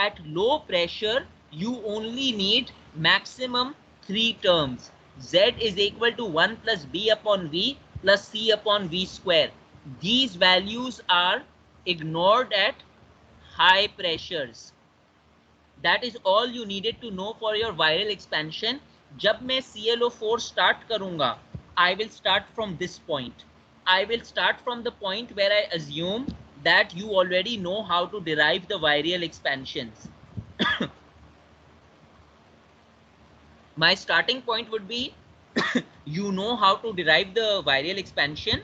at low pressure you only need maximum 3 terms. Z is equal to 1 plus B upon V plus C upon V square. These values are ignored at high pressures. That is all you needed to know for your viral expansion. जब मैं ClO4 start करूंगा, I will start from this point. I will start from the point where I assume that you already know how to derive the viral expansions. My starting point would be you know how to derive the viral expansion.